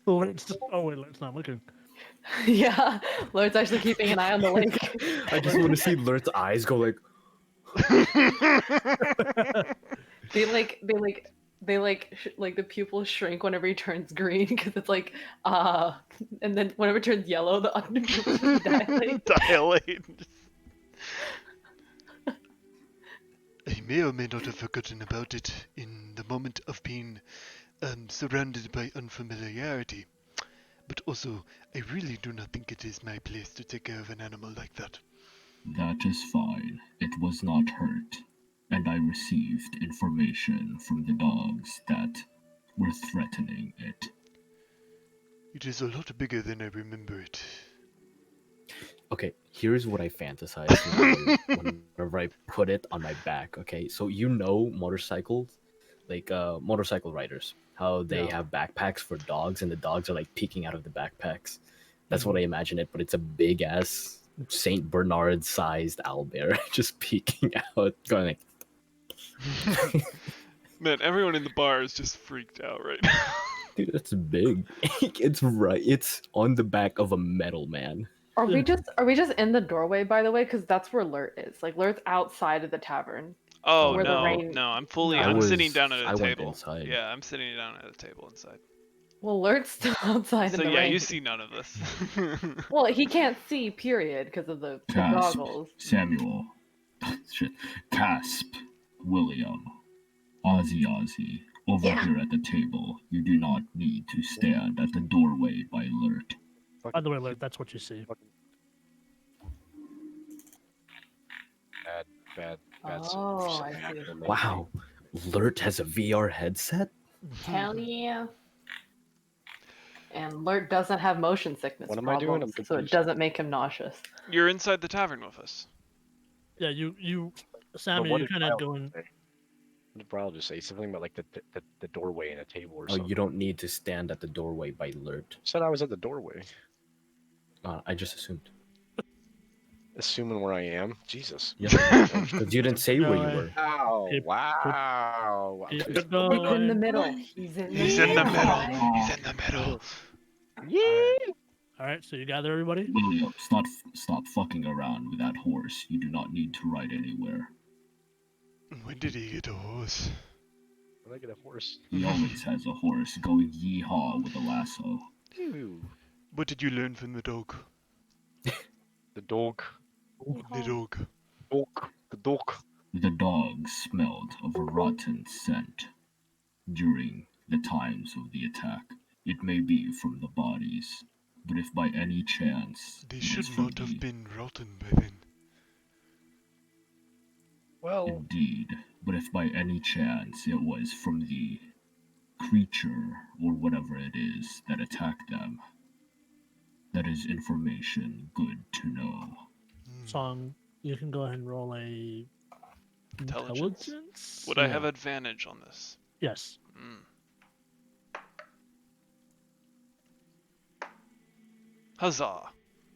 Oh wait, Lert's not looking. Yeah, Lert's actually keeping an eye on the lake. I just want to see Lert's eyes go like. They the pupils shrink whenever he turns green because it's like and then whenever it turns yellow, the under pupils dilate. Dilate. I may or may not have forgotten about it in the moment of being surrounded by unfamiliarity. But also, I really do not think it is my place to take care of an animal like that. That is fine. It was not hurt. And I received information from the dogs that were threatening it. It is a lot bigger than I remember it. Okay, here's what I fantasize whenever I put it on my back. Okay, so motorcycles, like motorcycle riders, how they Yeah. have backpacks for dogs, and the dogs are like peeking out of the backpacks. That's Mm-hmm. what I imagine it, but it's a big ass Saint Bernard sized owlbear just peeking out, going like, Man, everyone in the bar is just freaked out right now. dude, that's big. It's on the back of a metal man. Are we Yeah. just in the doorway, by the way? Because that's where Lurt is. Like Lurt's outside of the tavern. Oh Where the no, rain- no, I'm sitting down at a I went table. inside. Yeah, I'm sitting down at a table inside. Well, Lurt's still outside So in the yeah, rain. you see none of this. Well, he can't see, period, because of the Casp, goggles. Samuel, shit, Casp, William, Ozzy, over Yeah. here at the table. You do not need to stand at the doorway by Lurt. By the way, Lurt, that's what you see. Bad Oh, I see. Wow, Lurt has a VR headset? Hell yeah. And Lurt doesn't have motion sickness What am I doing? I'm problems, so it confused. doesn't make him nauseous. You're inside the tavern with us. Yeah, you, But Sammy, what you did kind Bryle of going. say? What did Bryle just say? Something about like the doorway and a table or Oh, something. you don't need to stand at the doorway by Lurt. Said I was at the doorway. I just assumed. Assuming where I am. Jesus. Because you didn't say where you No, were. Wow. Keep- Wow. keep Okay. it He's in the going. middle. He's in the He's in the middle. middle. He's in the middle. Yeah. All right, so you gather everybody. William, stop fucking around with that horse. You do not need to ride anywhere. When did he get a horse? When I get a horse. He always has a horse going yee-haw with a lasso. Ew. What did you learn from the dog? The dog. The dog. Dog. The dog. The dog smelled of a rotten scent during the times of the attack. It may be from the bodies, but if by any chance They it should was from not have the... been rotten by then. Well, Indeed, but if by any chance it was from the creature or whatever it is that attacked them, that is information good to know. Song, you can go ahead and roll a Intelligence? intelligence. Would I Yeah. have advantage on this? Yes. Mm. Huzzah!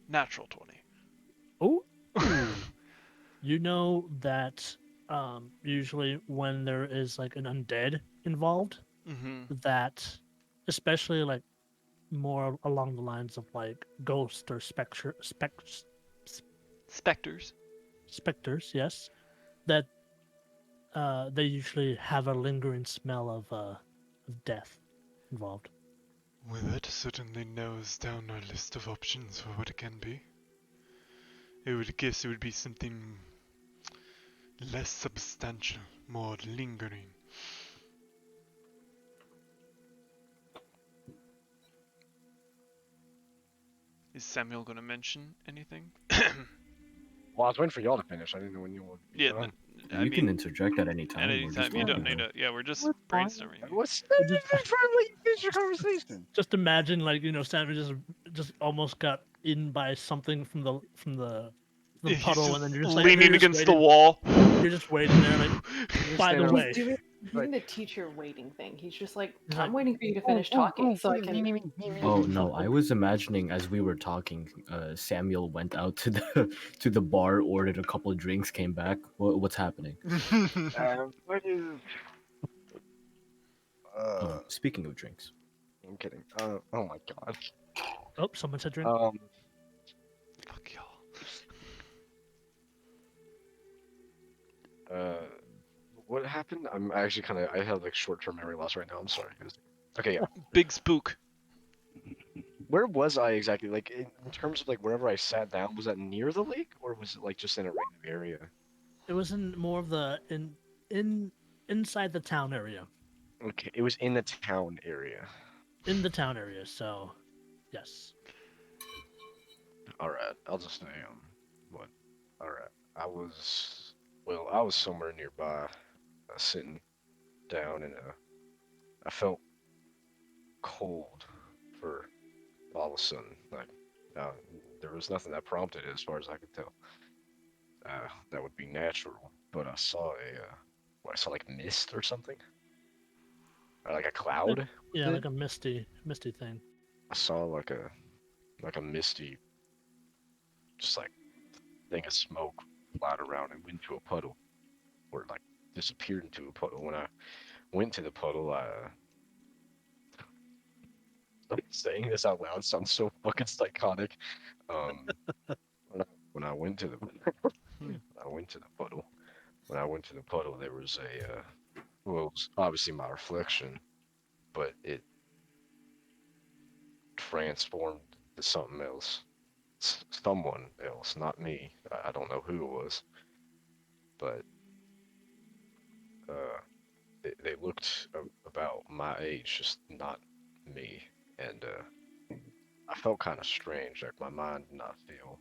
Natural 20. Oh. You know that usually when there is like an undead involved, Mm-hmm. that especially like more along the lines of like ghost or Spectres. specters, yes, that they usually have a lingering smell of death involved. Well, that certainly narrows down our list of options for what it can be. I would guess it would be something less substantial, more lingering. Is Samuel going to mention anything? well, I was waiting for y'all to finish. I didn't know when you would. Yeah, You can interject at any time. at we're any just time. You don't talking. need to. Yeah, we're just We're fine. brainstorming. here. What's Just- trying to finish your conversation? Just imagine like Sammy just almost got eaten by something from the Yeah, he's puddle, just and then you're just like leaning you're just against the waiting- wall. You're just waiting there, like. By the Stand way, He's doing the teacher waiting thing. He's just like, He's I'm like, waiting for you to finish talking so I can. Oh no, I was imagining as we were talking, Samuel went out to the bar, ordered a couple of drinks, came back. What's happening? What is? Speaking of drinks, I'm kidding. Oh my god. oh, someone said drink. Fuck y'all. What happened? I'm actually kind of. I have like short-term memory loss right now. I'm sorry. Okay, yeah. Big spook. Where was I exactly? Like in terms of like wherever I sat down, was that near the lake or was it like just in a random area? It was in more of the inside the town area. Okay, it was in the town area. In the town area, so yes. All right, I'll just say what? All right, I was somewhere nearby, sitting down, and I felt cold for all of a sudden. Like, uh, there was nothing that prompted it, as far as I could tell. That would be natural, but I saw like mist or something, or like a Like, cloud with yeah, it. like a misty thing. I saw like a misty, just like thing of smoke flying around and went into a puddle, or like disappeared into a puddle. When I went to the puddle, saying this out loud sounds so fucking psychotic. Um, when I went to the I went to the puddle. When I went to the puddle, there was well, it was obviously my reflection, but it transformed to something else. Someone else, not me. I don't know who it was, but uh, they looked about my age, just not me. And I felt kind of strange, like my mind did not feel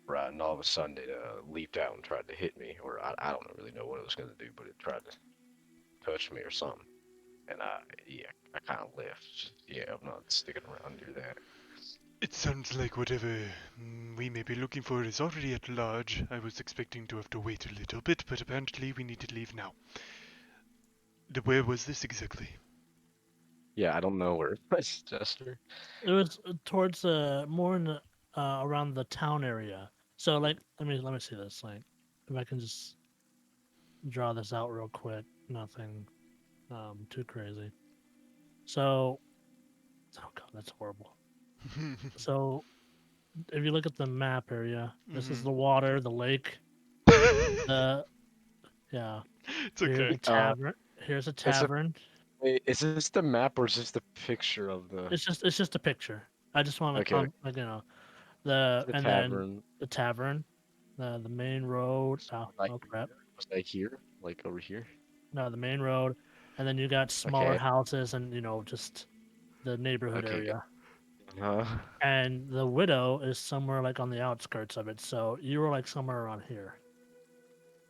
right. And all of a sudden, it leaped out and tried to hit me, or I don't really know what it was going to do, but it tried to touch me or something. And yeah, I kind of left. Just, yeah, I'm not sticking around near that. It sounds like whatever we may be looking for is already at large. I was expecting to have to wait a little bit, but apparently we need to leave now. Where was this exactly? Yeah, I don't know where it was, Chester. It was towards more in the around the town area. So like, let me see this. Like, if I can just draw this out real quick. Nothing too crazy. So, oh god, that's horrible. So if you look at the map area, this is the water, the lake, the yeah. It's Here's okay. a tavern. Here's a It's a tavern. Wait, is this the map or is this the picture of the? It's just a picture. I just want to Okay, like the and then tavern. the tavern, the main road. Oh, Like, oh crap. was like here, like over here. No, the main road, and then you got smaller Okay, houses and just the neighborhood okay, area. uh, And the widow is somewhere like on the outskirts of it. So you were like somewhere around here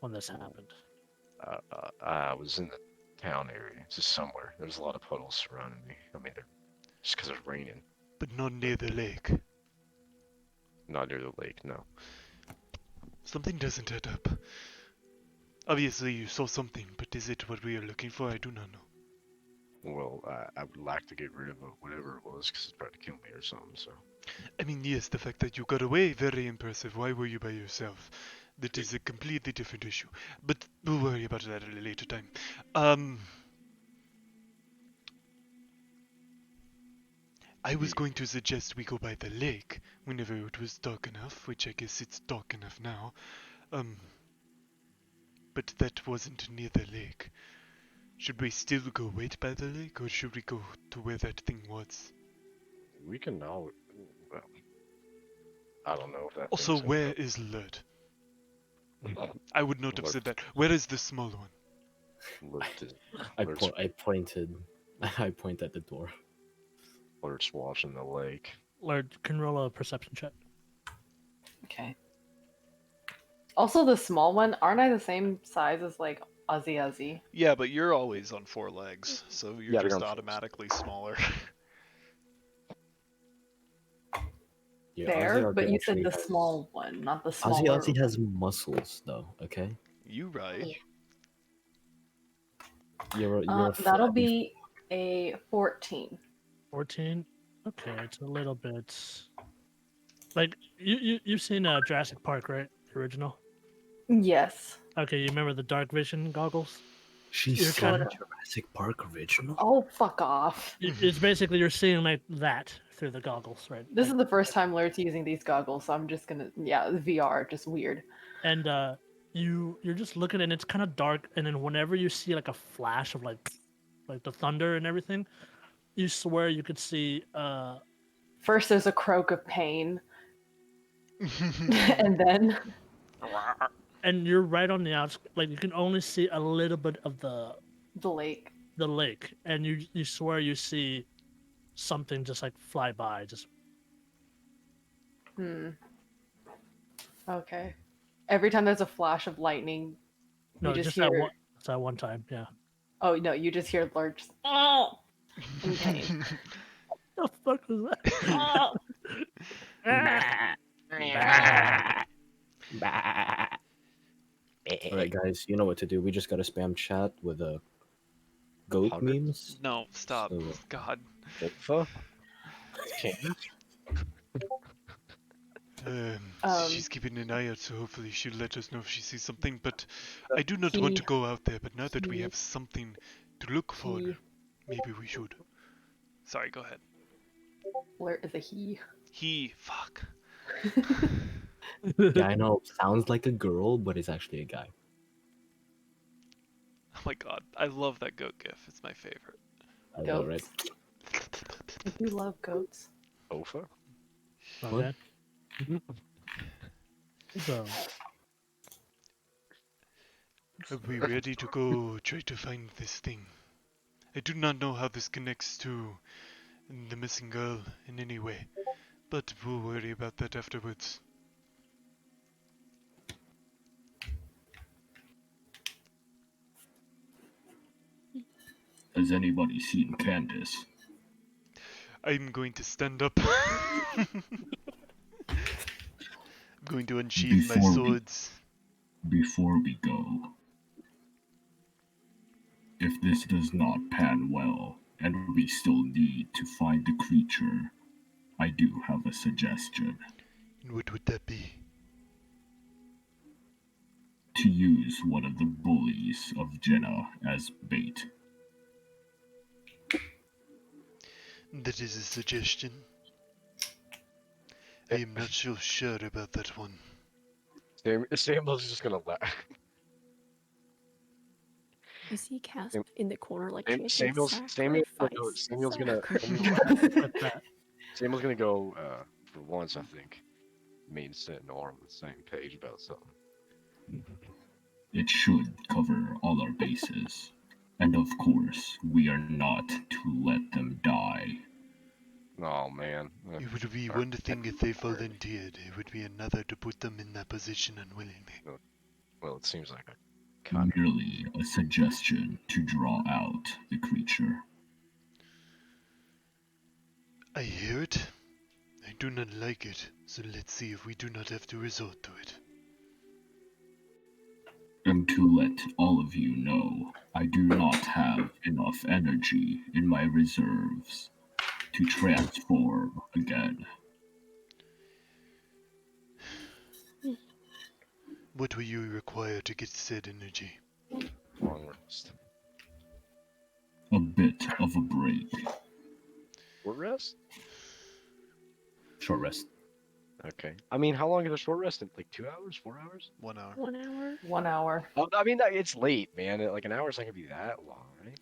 when this happened. I was in the town area, just somewhere. There's a lot of puddles surrounding me. I mean, they're just because it's raining, But not near the lake. not near the lake. No. Something doesn't add up. Obviously you saw something, but is it what we are looking for? I do not know. Well, I would like to get rid of whatever it was because it tried to kill me or something. So. I mean, yes, the fact that you got away, very impressive. Why were you by yourself? That is a completely different issue. But we'll worry about that at a later time. I was going to suggest we go by the lake whenever it was dark enough, which I guess it's dark enough now. But that wasn't near the lake. Should we still go wait by the lake, or should we go to where that thing was? We can now. Well, I don't know if that Also, thing's where is Lurt? I would not have said that. Where is the small one? I Lurt's, pointed. I point at the door. Lurt's watching the lake. Lord, can roll a perception check. Okay. Also, the small one, aren't I the same size as like Ozzy Ozzy? Yeah, but you're always on 4 legs, so you're Yeah, you're just on 4 automatically smaller. Yeah, Fair, Ozzy but you said actually the has... small one, not the Ozzy smaller. Ozzy has muscles, though. Okay. You right. You're a That'll flabby- be a 14. 14. Okay, it's a little bit like you've seen Jurassic Park, right? The original. Yes. Okay, you remember the dark vision goggles? She's You're seen kinda- Jurassic Park original. Oh, fuck off. It's basically you're seeing like that through the goggles, right? This Like, is the first time Lurt's using these goggles, so I'm just gonna, yeah, the VR, just weird. and you're just looking and it's kind of dark, and then whenever you see like a flash of like the thunder and everything, you swear you could see First, there's a croak of pain, and then and you're right on the outs, like you can only see a little bit of the the lake. the lake, and you swear you see something just like fly by. Just Okay. Every time there's a flash of lightning, you no, just just hear. that one time. Yeah. Oh no, you just hear Lurch. Oh, in pain. The fuck was that? Oh. All right, guys, you know what to do. We just gotta spam chat with goat Hugger? memes. No, stop. So, God. Bofa? Candace? She's keeping an eye out, so hopefully she'll let us know if she sees something. But I do not He- want to go out there. But now that we he- have something to look for, he- maybe we should. Sorry, go ahead. Lurt is a he. Fuck. yeah, I know. Sounds like a girl, but it's actually a guy. Oh my god, I love that goat gif. It's my favorite. I know, right? Goats. I do love goats. Bofa? Okay. So Are we ready to go try to find this thing? I do not know how this connects to the missing girl in any way, but we'll worry about that afterwards. Has anybody seen Candace? I'm going to stand up. I'm going to unsheathe my swords. Before we go, if this does not pan well, and we still need to find the creature, I do have a suggestion. And what would that be? To use one of the bullies of Jenna as bait. That is a suggestion. I am not so sure about that one. Samuel's just gonna laugh. I see Casp in the corner, like Samuel's chanting Samuel's gonna Samuel's gonna go for once, I think. Me and Sentinel are on the same page about something. It should cover all our bases. And of course, we are not to let them die. Oh man. It would be one thing if they volunteered. It would be another to put them in that position unwillingly. Well, it seems like a kind of Merely a suggestion to draw out the creature. I hear it. I do not like it, so let's see if we do not have to resort to it. And to let all of you know, I do not have enough energy in my reserves to transform again. What will you require to get said energy? long rest. A bit of a break. Short rest? Short rest. Okay. I mean, how long is a short rest? Like 2 hours? 4 hours? 1 hour. 1 hour. 1 hour. I mean, it's late, man. Like an hour's not gonna be that long, right?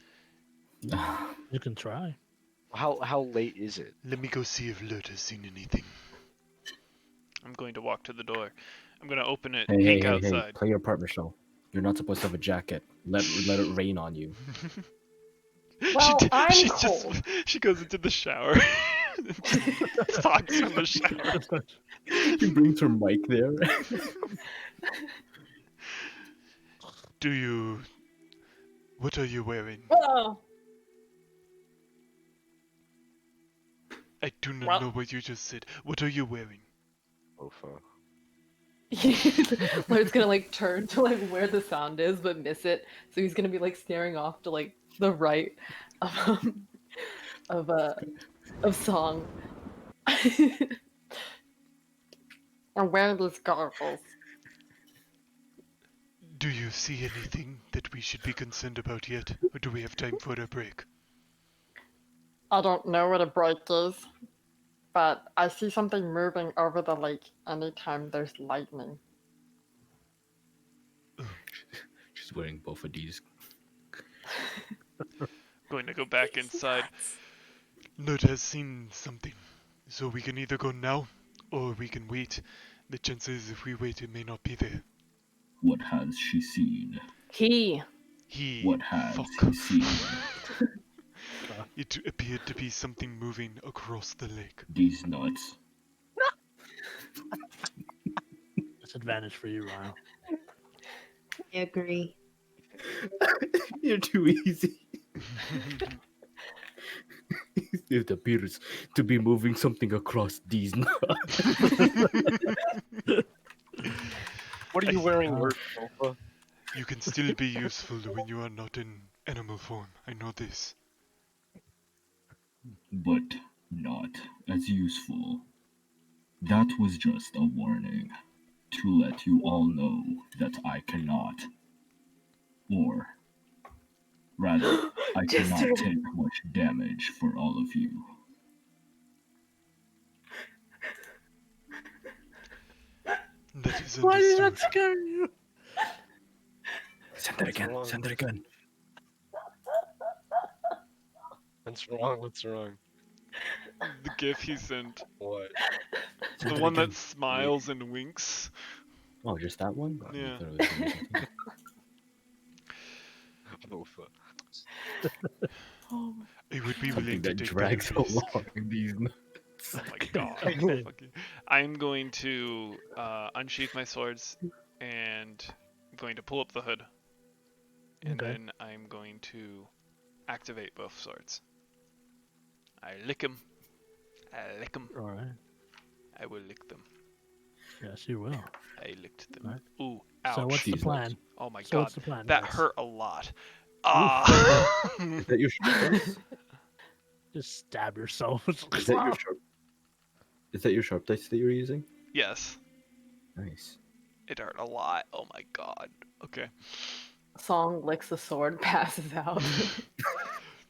you can try. How late is it? Let me go see if Lurt has seen anything. I'm going to walk to the door. I'm going to open it, Hey, peek hey, outside. play your part, Michelle. You're not supposed to have a jacket. Let it rain on you. Well, I'm cold. She goes into the shower. Talks in the shower. She brings her mic there. What are you wearing? Oh. I do not Well- know what you just said. What are you wearing? Ofa. Lurt's gonna like turn to like where the sound is but miss it. So he's gonna be like staring off to like the right of song. I'm wearing these goggles. Do you see anything that we should be concerned about yet? Or do we have time for a break? I don't know what a break is, but I see something moving over the lake anytime there's lightning. She's wearing both of these. Going to go back inside. Lurt has seen something. So we can either go now, or we can wait. The chances if we wait it may not be there. What has she seen? He. He What has fuck. he seen? It appeared to be something moving across the lake. These nuts. Disadvantage for you, Ryle. I agree. You're too easy. It appears to be moving something across these nuts. What are you wearing, Lurt Alpha? You can still be useful when you are not in animal form. I know this. But not as useful. That was just a warning to let you all know that I cannot, or rather, I Just cannot to- take much damage for all of you. That is Why did that understood. scare you? Send it What's again. wrong? Send it again. What's wrong? What's wrong? The gif he sent. What? Send The it one again. that smiles and winks. Oh, just that one? Oh, I Yeah. thought it was gonna be something. Alpha. Oh, I would be Something willing to that take drags that risk. along these nuts. Oh my god. Okay. Fuck you. I'm going to unsheath my swords and I'm going to pull up the hood. And Okay. then I'm going to activate both swords. I lick 'em. I lick 'em. All right. I will lick them. Yes, you will. I licked them. Right. Ooh, ouch. So what's the These plan? nuts. Oh my So god. what's the plan, That guys? hurt a lot. Ah. Is that your sharp dice? Just stab yourself. Is that your sharp? Is that your sharp dice that you're using? Yes. Nice. It hurt a lot. Oh my god. Okay. Song licks the sword, passes out.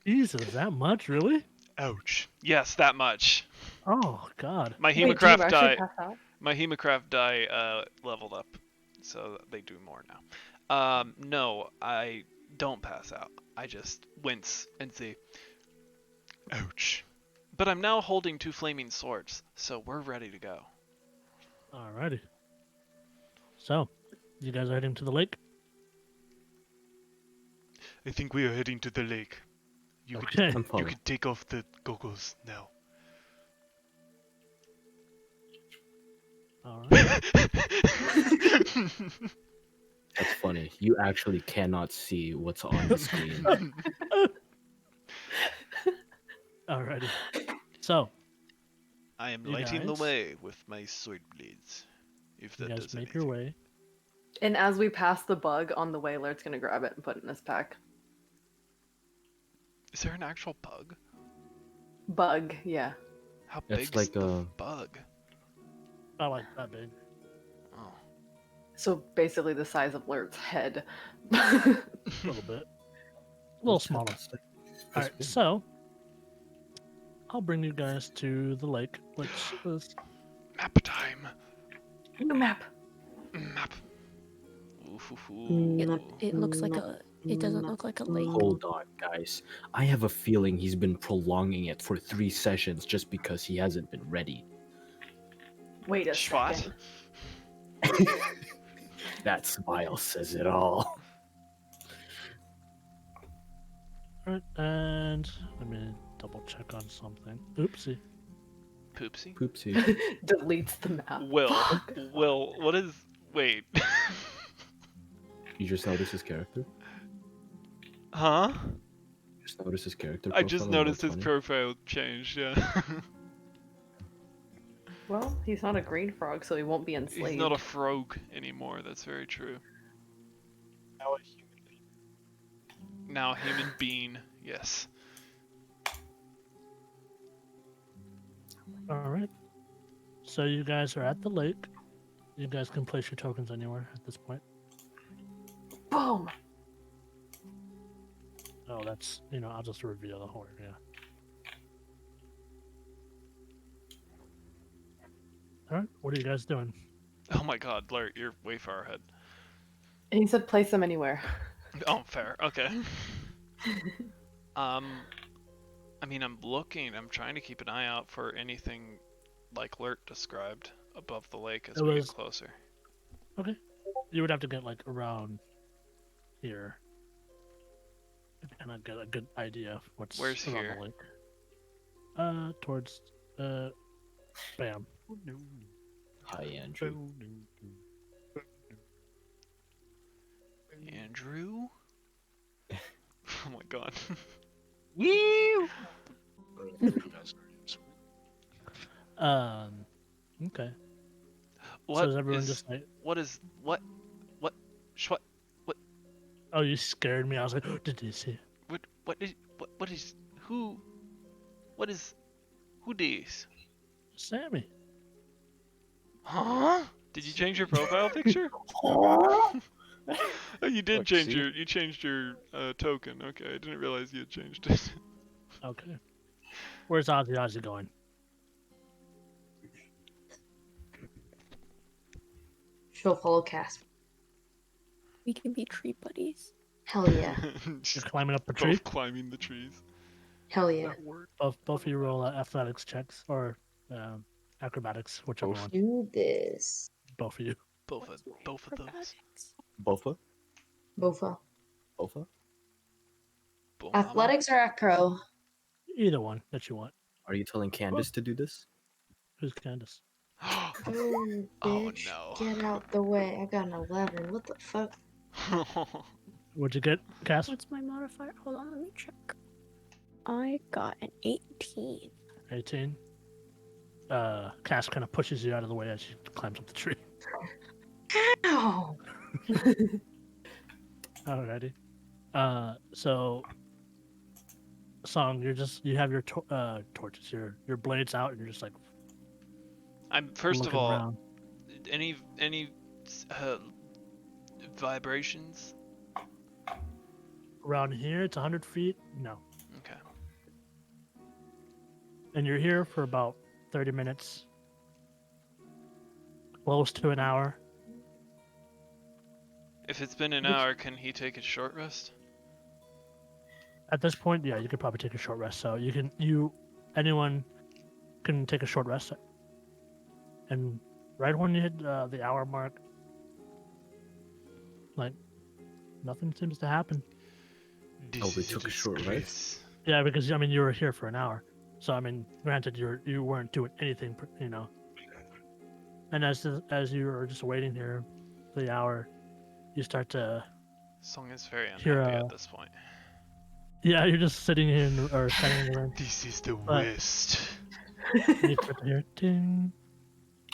Jesus, that much, really? Ouch. Yes, that much. Oh God. My Wait, do you Hemocraft actually die. pass out? My Hemocraft die leveled up, so they do more now. No, I don't pass out. I just wince and say, Ouch. but I'm now holding two flaming swords, so we're ready to go. Alrighty. So, you guys are heading to the lake. I think we are heading to the lake. You Okay. I'm could, you following. could take off the goggles now. All right. That's funny. You actually cannot see what's on the screen. Alrighty. So, I am You lighting the guys? way with my sword blades. If you that guys does make anything. your way. And as we pass the bug on the way, Lert's gonna grab it and put it in his pack. Is there an actual bug? Bug, yeah. How That's big's like the a- bug? Not like that big. Oh. So basically the size of Lert's head. A little bit. A little smaller. That's Alright, big. so I'll bring you guys to the lake, which is Map time. New map. Map. it looks like a. It doesn't look like a lake. Hold on, guys. I have a feeling he's been prolonging it for 3 sessions just because he hasn't been ready. Wait a Schwat? second. That smile says it all. alright, and let me double check on something. Oopsie. Poopsie? Poopsie. Deletes the map. Will, what is... Wait. You just noticed his character? Huh? Just noticed his character I just profile on noticed his Roll20? profile changed, yeah. Well, he's not a green frog, so he won't be enslaved. He's not a frog anymore, that's very true. Now a human being. Now human being, yes. Alright. So you guys are at the lake. You guys can place your tokens anywhere at this point. Boom! Oh, that's, I'll just reveal the horn, yeah. Alright, what are you guys doing? Oh my god, Lart, you're way far ahead. He said place them anywhere. Oh, fair, okay. I mean, I'm looking, I'm trying to keep an eye out for anything like Lurt described above the lake as It we was- get closer. You would have to get, around here. kind of get a good idea of what's Where's around here? the lake. Towards bam. Hi, Andrew. Andrew? Oh my god. Okay. So What is everyone is just like, what is what what oh, you scared me. I was like, oh, did you see? what is who what is who this? Sammy. Huh? Did you change your profile picture? Oh, you did Look, change see? you changed your token. Okay, I didn't realize you had changed it. Okay. Where's Ozzy going? She'll follow Casp. We can be tree buddies. Hell yeah. You're Just climbing up a tree? both climbing the trees. Hell yeah. Both of you roll athletics checks or acrobatics, whichever Both. one. Do this. Both of you. Both What's my of those. acrobatics? Bofa? Bofa. Bofa? Bull mama. Athletics or acro? Either one that you want. Are you telling Candace to do this? Who's Candace? Oh, Oh, bitch. no. Get out the way. I got an 11. What the fuck? What'd you get, Cass? What's my modifier? Hold on, let me check. I got an 18. 18. Cass kind of pushes you out of the way as she climbs up the tree. Ow! Alrighty. So, Song, you have your torches, your blades out, and you're just like I'm first of looking all, around. any vibrations? Around here, it's 100 feet. No. Okay. And you're here for about 30 minutes. Close to an hour. If it's been an hour, can he take a short rest? At this point, yeah, you could probably take a short rest. So anyone can take a short rest. And right when you hit the hour mark, like, nothing seems to happen. This Oh, we is took a short disgrace. Yeah, because I mean you were here for an hour, so I mean, granted you weren't doing anything, And as you were just waiting here for the hour, you start to Song is very hear unhappy at this point. yeah, you're just sitting here or standing in the room. This is the But- worst. And you start to hear ding.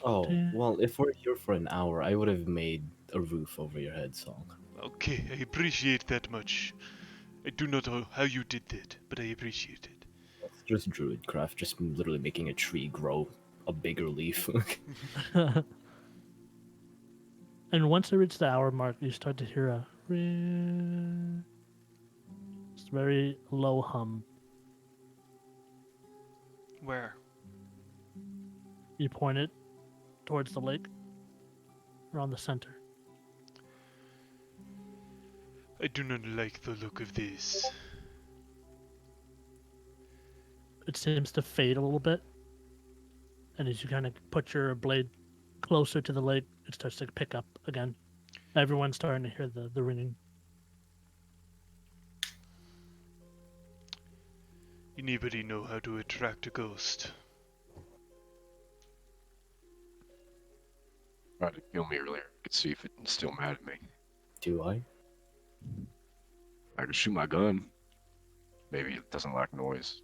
Oh, ding. well, if we're here for an hour, I would have made a roof over your head, Song. Okay, I appreciate that much. I do not know how you did that, but I appreciate it. That's just druidcraft, just literally making a tree grow a bigger leaf. And once you reach the hour mark, you start to hear a it's very low hum. Where? You point it towards the lake, around the center. I do not like the look of this. It seems to fade a little bit, and as you kind of put your blade closer to the lake, it starts to pick up again. Everyone's starting to hear the ringing. Anybody know how to attract a ghost? Tried to kill me earlier. Could see if it's still mad at me. Do I? I could shoot my gun. Maybe it doesn't like noise.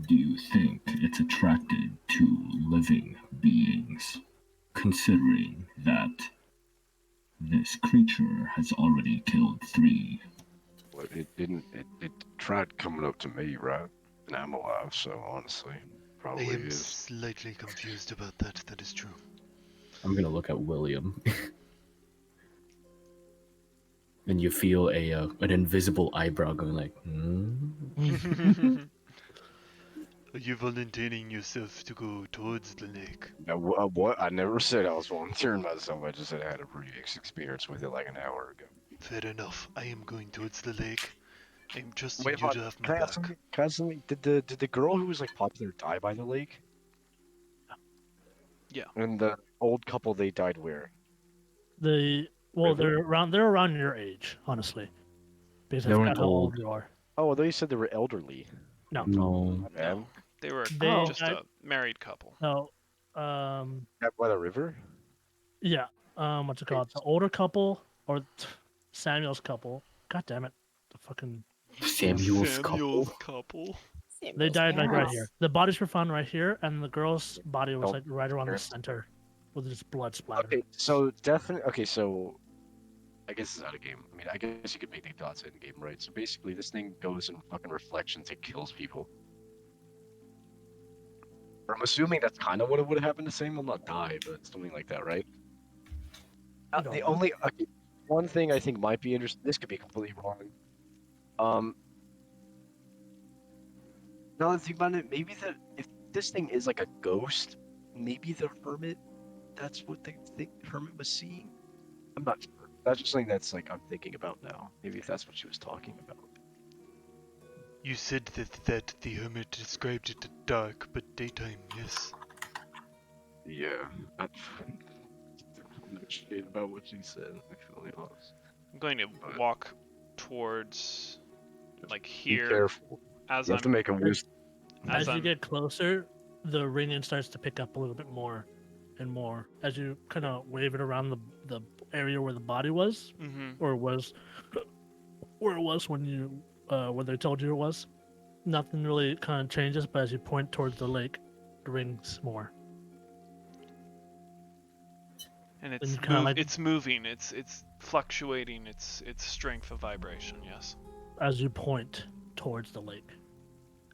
Do you think it's attracted to living beings, considering that this creature has already killed 3? But it didn't. It tried coming up to me, right? And I'm alive, so honestly, I probably am is. slightly confused about that. That is true. I'm gonna look at William. And you feel an invisible eyebrow going like, Are you volunteering yourself to go towards the lake? Now, what? I never said I was volunteering myself. I just said I had a previous experience with it like an hour ago. Fair enough. I am going towards the lake. I'm trusting Wait, you to have my can I ask back. something? Can I ask something? Did the girl who was like popular die by the lake? Yeah. And the old couple, they died where? The Well, river? they're around your age, honestly, because I They forgot weren't how old old. you are. Oh, I thought you said they were elderly. No, No. My bad. No, they were they just a married couple. no, Back by the river? yeah, what's it Wait, called? The older couple or Samuel's couple? God damn it, the fucking Samuel's couple. couple. they Samuel's died like right here. parents. The bodies were found right here, and the girl's body was Oh, like right around the parents. center, with just blood splatter. Okay, so definitely. Okay, so I guess it's out of game. I mean, I guess you could make the dots in game, right? So basically, this thing goes in fucking reflections. It kills people. Or I'm assuming that's kind of what it would have happened to Samuel, not die, but something like that, right? I don't The know. only okay, one thing I think might be interesting. This could be completely wrong. Now that I think about it, maybe if this thing is like a ghost, maybe the hermit. That's what they think the hermit was seeing. I'm not sure. That's just something that's like I'm thinking about now. Maybe if that's what she was talking about. You said that the hermit described it as dark, but daytime, yes. Yeah. I'm not sure about what she said. I feel like honest. I'm going to But walk towards like be here careful. as You have to I'm make a wisdom. As you I'm get closer, the ringing starts to pick up a little bit more and more as you kind of wave it around the area where the body was, mm-hmm. or was where it was when you when they told you it was. Nothing really kind of changes, but as you point towards the lake, it rings more. And And you kinda like it's moving, it's fluctuating its strength of vibration, yes. as you point towards the lake,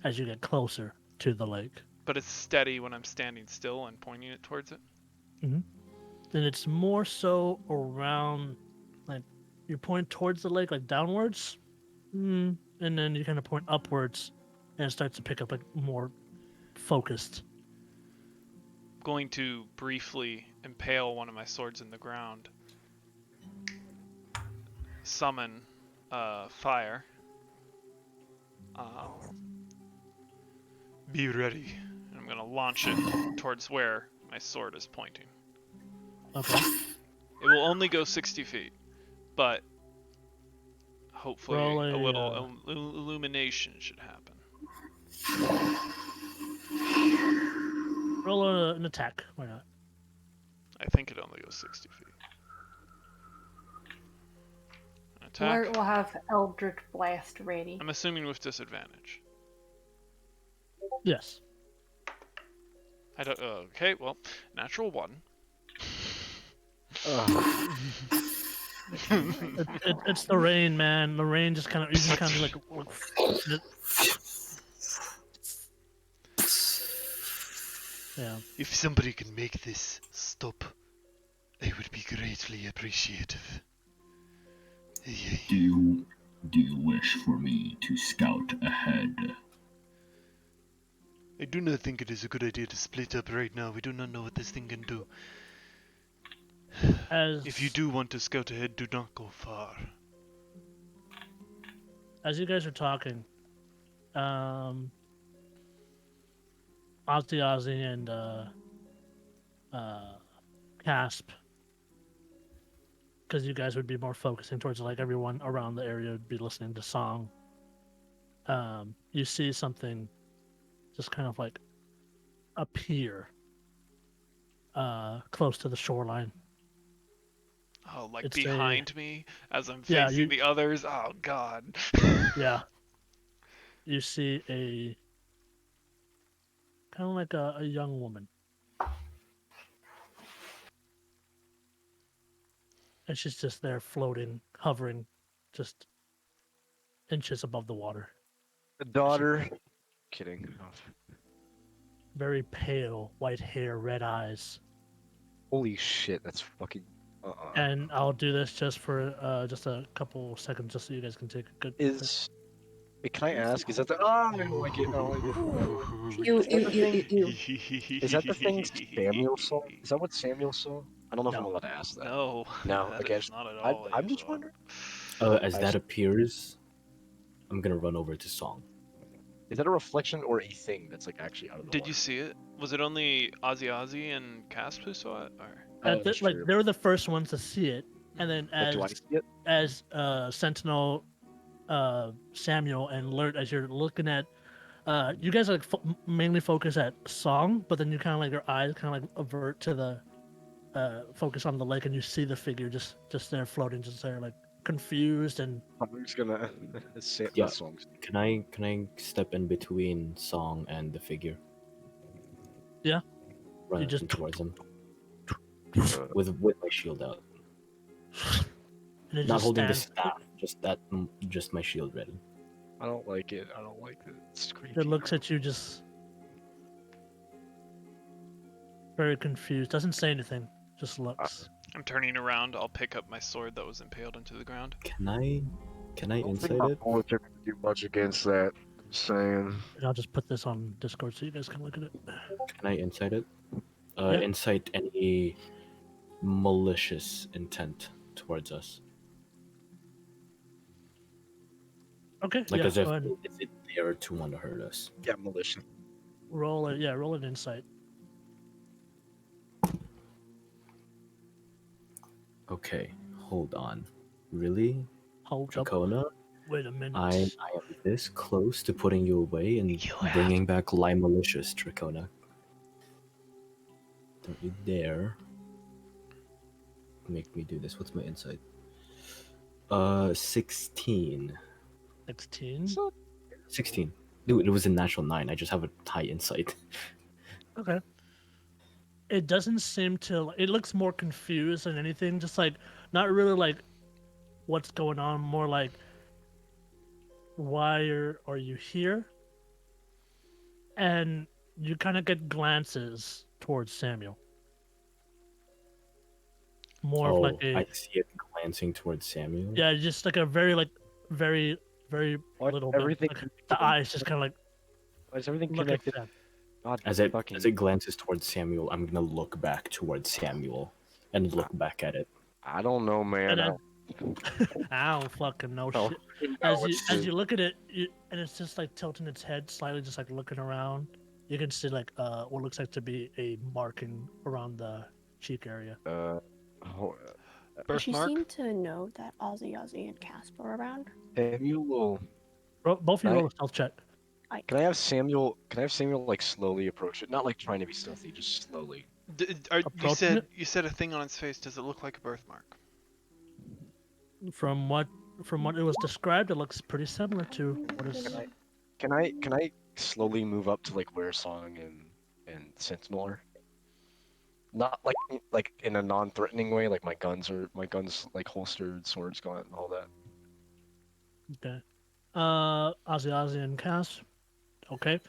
as you get closer to the lake. But it's steady when I'm standing still and pointing it towards it. And it's more so around, like, you point towards the lake, like downwards, and then you kind of point upwards, and it starts to pick up like more focused. Going to briefly impale one of my swords in the ground. Summon fire. Be ready. And I'm gonna launch it towards where my sword is pointing. Okay. It will only go 60 feet, but hopefully Roll a a, little illumination should happen. Roll an attack. Why not? I think it only goes 60 feet. An attack. Alert will have Eldritch Blast ready. I'm assuming with disadvantage. Yes. I don't. Okay, well, natural 1. It's the rain, man. The rain just kind of, you just kind of like. Yeah. If somebody can make this stop, I would be greatly appreciative. Do you wish for me to scout ahead? I do not think it is a good idea to split up right now. We do not know what this thing can do. If you do want to scout ahead, do not go far. As you guys are talking, Ozzy and Casp, because you guys would be more focusing towards, like, everyone around the area would be listening to song. You see something just kind of like appear close to the shoreline. Oh, like It's behind me as I'm Yeah, facing you- the others? Oh, God. Yeah. You see a kind of like a young woman. And she's just there floating, hovering, just inches above the water. The daughter. Kidding. Very pale, white hair, red eyes. Holy shit, that's fucking. And I'll do this just for just a couple seconds, just so you guys can take a good. Is. Wait, can I ask? Is that the? Oh, I don't like it. I don't like it. You. Is that the thing Samuel saw? Is that what Samuel saw? I don't know if I'm No. allowed to ask that. No. No, that okay, is not at all. what I'm you just saw. wondering. As I that see. appears, I'm gonna run over to Song. Is that a reflection or a thing that's like actually out of the Did water? you see it? Was it only Ozzy and Casp who saw it? Or? Oh, that's like true. they were the first ones to see it, and then But do I see it? as Sentinel, Samuel, and Lurt, as you're looking at, you guys are like mainly focus at Song, but then you kind of like your eyes kind of like avert to the focus on the lake, and you see the figure just there floating, just there like confused and I'm just gonna say Yeah. the songs. Can I step in between Song and the figure? Yeah. Run You just towards him Uh, with my shield out, and it not just holding the stands. staff, just my shield ready. I don't like it. I don't like it. It's creepy. It looks at you just very confused. Doesn't say anything. Just looks. I'm turning around. I'll pick up my sword that was impaled into the ground. Can I I don't think insight my it? bullets are gonna do much against that. Just saying. And I'll just put this on Discord so you guys can look at it. Can I insight it? Yeah. Insight any malicious intent towards us. Okay. Like yeah. as if Go ahead. is it there to want to hurt us? Yeah, militia. Roll it. Yeah. Roll an insight. Okay, hold on. Really, Hold up. Dracona? Wait a minute. I am this close to putting you away and You have- bringing back Lie Malicious, Dracona. Don't you dare make me do this. What's my insight? 16. 16. 16. Dude, it was a natural 9. I just have a high insight. Okay. It doesn't seem to. It looks more confused than anything. Just like not really like what's going on. More like why are you here? And you kind of get glances towards Samuel. More of like I a see it glancing towards Samuel. yeah, just like a very very What? little bit. Everything Like, connected? the eyes just kind of like Why is everything look at connected? Sam. God, As it fucking. glances towards Samuel, I'm gonna look back towards Samuel and look back at it. I don't know, man. And I then- don't I don't fucking know know. shit. know As what you to as do. you look at it, and it's just like tilting its head slightly, just like looking around. You can see like what looks like to be a marking around the cheek area. Oh, Does she Birthmark? seem to know that Ozzy and Casper are around? Samuel. Both of you Right. roll a stealth check. Can I have Samuel? Can I have Samuel like slowly approach it? Not like trying to be stealthy, just slowly. You Approaching you said a thing on its face. Does it look like a birthmark? From what it was described, it looks pretty similar to what is. Can I slowly move up to like where Song and Sentinel are? Not like in a non-threatening way, like my guns like holstered, swords gone, and all that. Okay. Ozzy and Cass. Okay.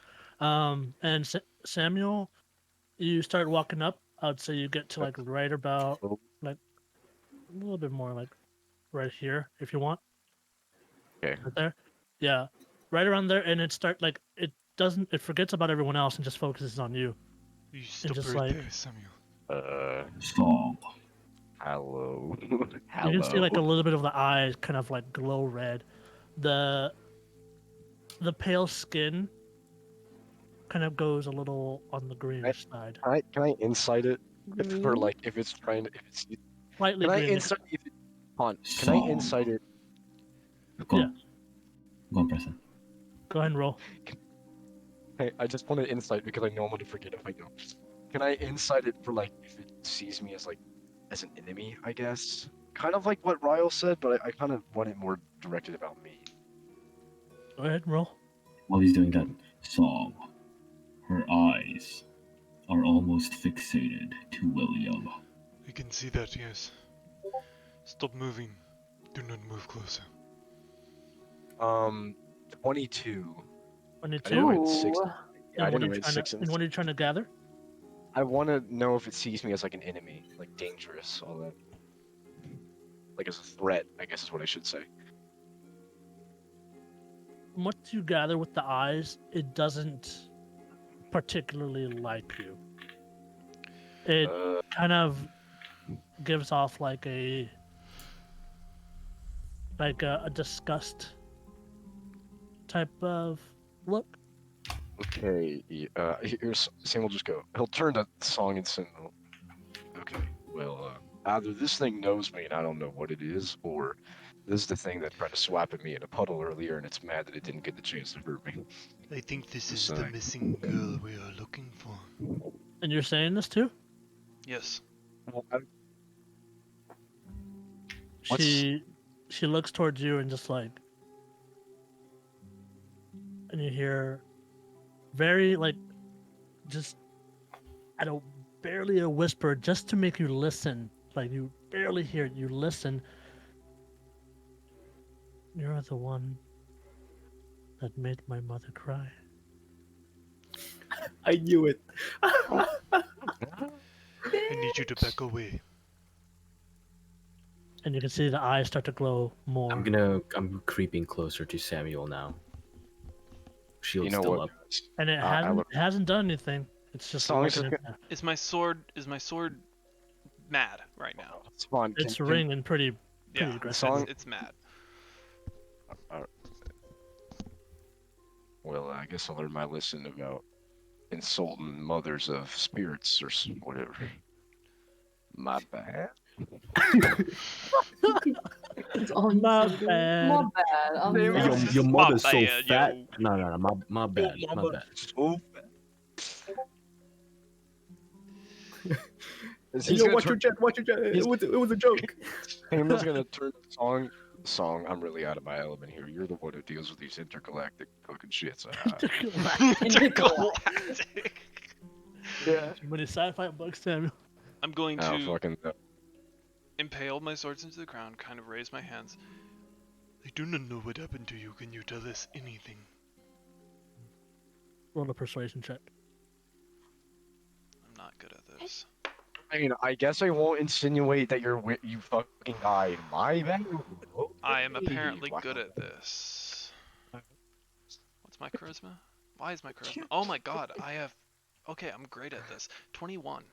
And Samuel, you start walking up. I would say you get to like right about like a little bit more like right here if you want. Okay. Right there. Yeah. Right around there, and it forgets about everyone else and just focuses on you. You stop just right like- there, Samuel. Song. Hello. You can see like a little bit of the eyes kind of like glow red. The pale skin kind of goes a little on the greenish side. Can I insight it? If for Green? like if it's trying to if it's Slightly can I greenish. insight if it hold on, can I Song. insight it? Go Yeah. on. Go on, Preston. Go ahead and roll. Hey, I just want to insight because I know I'm gonna forget if I don't. Can I insight it for like if it sees me as like as an enemy, I guess? Kind of like what Ryle said, but I kind of want it more directed about me. Go ahead and roll. While he's doing that, Song. Her eyes are almost fixated to William. I can see that, yes. Stop moving. Do not move closer. 22. I 22. didn't write 6. Ooh. Yeah, I And what didn't are you write trying 6 to, in and what are you trying to gather? I want to know if it sees me as like an enemy, like dangerous, all that. Like as a threat, I guess is what I should say. From what you gather with the eyes, it doesn't particularly like you. It kind of gives off like a disgust type of look. Okay, here's Sam will just go. He'll turn to Song and Sentinel. Okay, well, either this thing knows me and I don't know what it is, or this is the thing that tried to swap at me in a puddle earlier and it's mad that it didn't get the chance to hurt me. I think this is So- the missing girl we are looking for. And you're saying this too? Yes. Well, She looks towards you and just like, and you hear very like just I don't barely a whisper just to make you listen. Like you barely hear it, you listen. You're the one that made my mother cry. I knew it. I need you to back away. And you can see the eyes start to glow more. I'm creeping closer to Samuel now. Shield's you know still what? up. And it hasn't done anything. It's just Song is looking just at you. Is my sword mad right now? It's fine. It's ringing pretty Yeah, aggressive. Song- it's mad. Well, I guess I learned my lesson about insulting mothers of spirits or whatever. My bad. It's all My you see, dude. bad. My bad. I'm Hey, Your, sorry. your My mother's so bad, fat. yo. No, my bad. My mama. bad. So He's You know, gonna watch turn- your jet. Watch your jet. It was a joke. Samuel's gonna turn the song. I'm really out of my element here. You're the one who deals with these intergalactic fucking shits. Intergalactic. Yeah. Too many sci-fi books, Samuel. I'm going Oh, to fucking. impale my swords into the ground, kind of raise my hands. I do not know what happened to you. Can you tell us anything? Roll a persuasion check. I'm not good at this. I mean, I guess I won't insinuate that you fucking died. My bad. I am Okay. apparently Wow. good at this. What's my charisma? Why is my charisma? Oh my god, I have. Okay, I'm great at this. 21.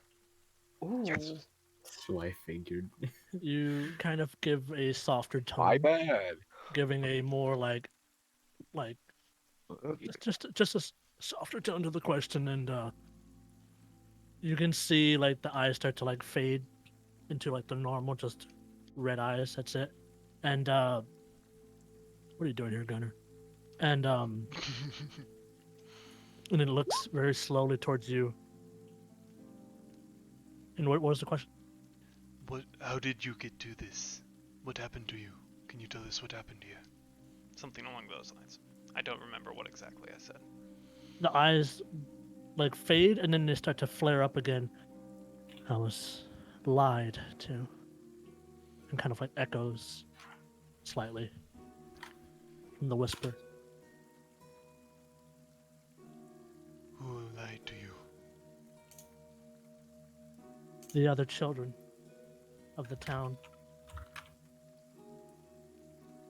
Yes. So I figured. You kind of give a softer tone, My bad. giving a more like just a softer tone to the question, and you can see like the eyes start to like fade into like the normal, just red eyes. That's it. And what are you doing here, Gunner? And and it looks very slowly towards you. And what was the question? How did you get to this? What happened to you? Can you tell us what happened to you? Something along those lines. I don't remember what exactly I said. The eyes like fade and then they start to flare up again. I was lied to. And kind of like echoes slightly from the whisper. Who lied to you? The other children of the town.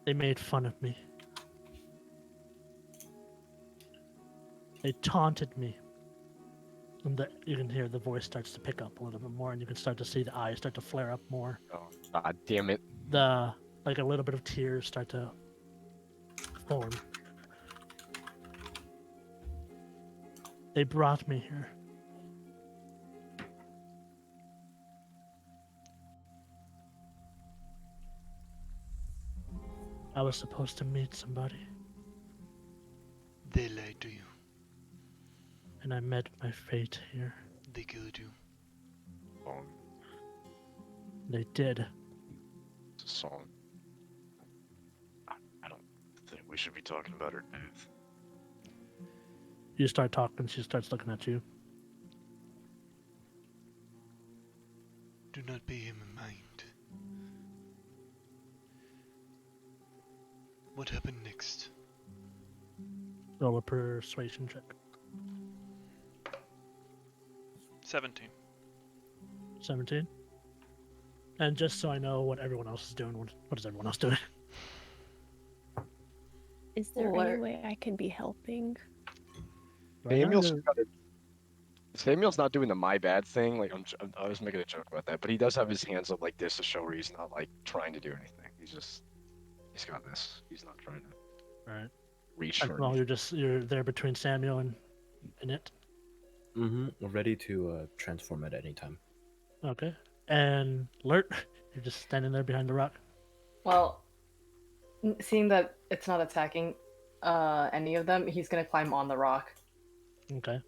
They made fun of me. They taunted me. And you can hear the voice starts to pick up a little bit more, and you can start to see the eyes start to flare up more. Oh, god damn it. Like a little bit of tears start to form. They brought me here. I was supposed to meet somebody, They lied to you. and I met my fate here. They killed you. Song. They did. It's a song. I don't think we should be talking about her death. You start talking, she starts looking at you. Do not pay him in mind. What happened next? Roll a persuasion check. 17. 17. And just so I know what everyone else is doing, what is everyone else doing? Is there What? any way I can be helping? Right now, Samuel's not doing the my bad thing. Like I was making a joke about that, but he does have his hands up like this to show where he's not like trying to do anything. He's got this. He's not trying to Right. reach for Well, anything. you're there between Samuel and it. We're ready to transform at any time. Okay. And Lurt, you're just standing there behind the rock. Well, seeing that it's not attacking any of them, he's gonna climb on the rock. Okay.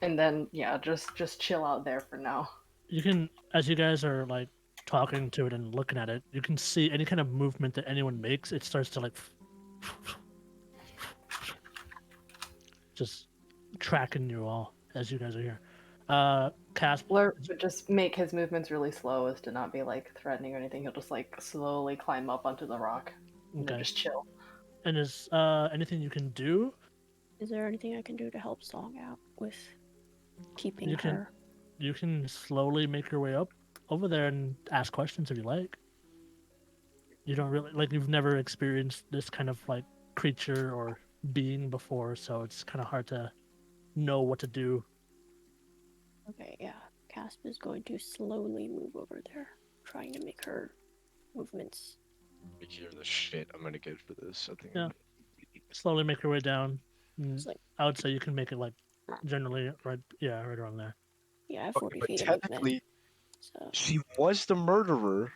And then yeah, just chill out there for now. You can, as you guys are like talking to it and looking at it, you can see any kind of movement that anyone makes. It starts to like just tracking you all as you guys are here. Casp, Blur would just make his movements really slow as to not be like threatening or anything. He'll just like slowly climb up onto the rock and then okay. just chill. And is anything you can do? Is there anything I can do to help Song out with keeping You can her? you can slowly make your way up over there and ask questions if you like. You don't really like you've never experienced this kind of like creature or being before, so it's kind of hard to know what to do. Okay, yeah. Casp is going to slowly move over there, trying to make her movements. You hear the shit I'm gonna get for this. I think. Yeah. Slowly make your way down. It's like, I would say you can make it like generally right around there. yeah, I have Okay, 40 but feet of movement. technically, So, she was the murderer.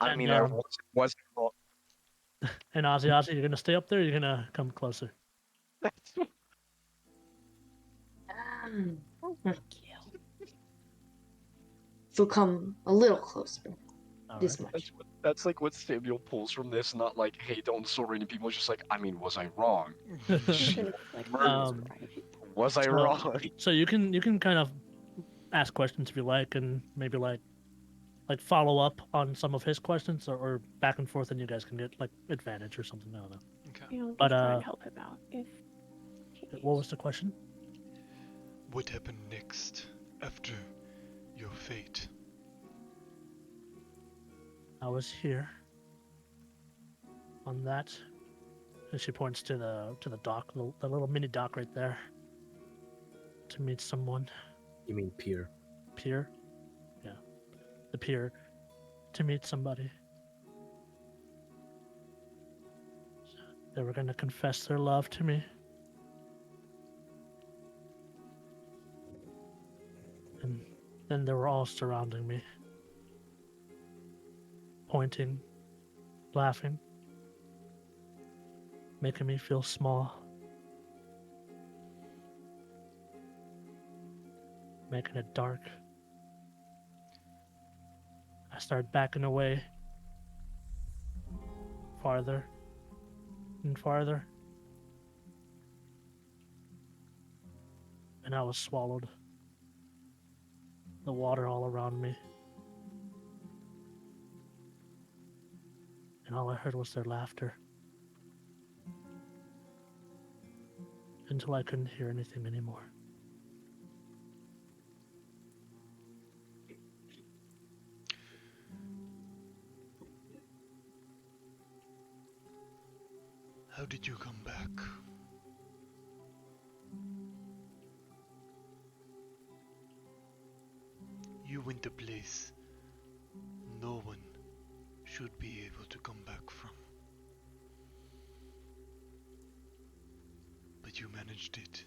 I And, mean, I wasn't wrong. And Ozzy, you're gonna stay up there. Or you're gonna come closer. oh, thank you. So come a little closer. All This right. much. That's like what Samuel pulls from this. Not like, hey, don't insult any people. It's just like, I mean, was I wrong? She Kind of like, Um, right. was I so- wrong? So you can kind of ask questions if you like, and maybe like follow up on some of his questions, or back and forth, and you guys can get like advantage or something. I don't know. Okay. You know, just But, trying to help him out. If What was the question? What happened next after your fate? I was here on that, and she points to the dock, the little mini dock right there, to meet someone. You mean pier? Pier, yeah, the pier, to meet somebody. They were gonna confess their love to me, and then they were all surrounding me, pointing, laughing, making me feel small, making it dark. I started backing away farther and farther, and I was swallowed. The water all around me, and all I heard was their laughter, until I couldn't hear anything anymore. How did you come back? You went a place no one should be able to come back from. But you managed it.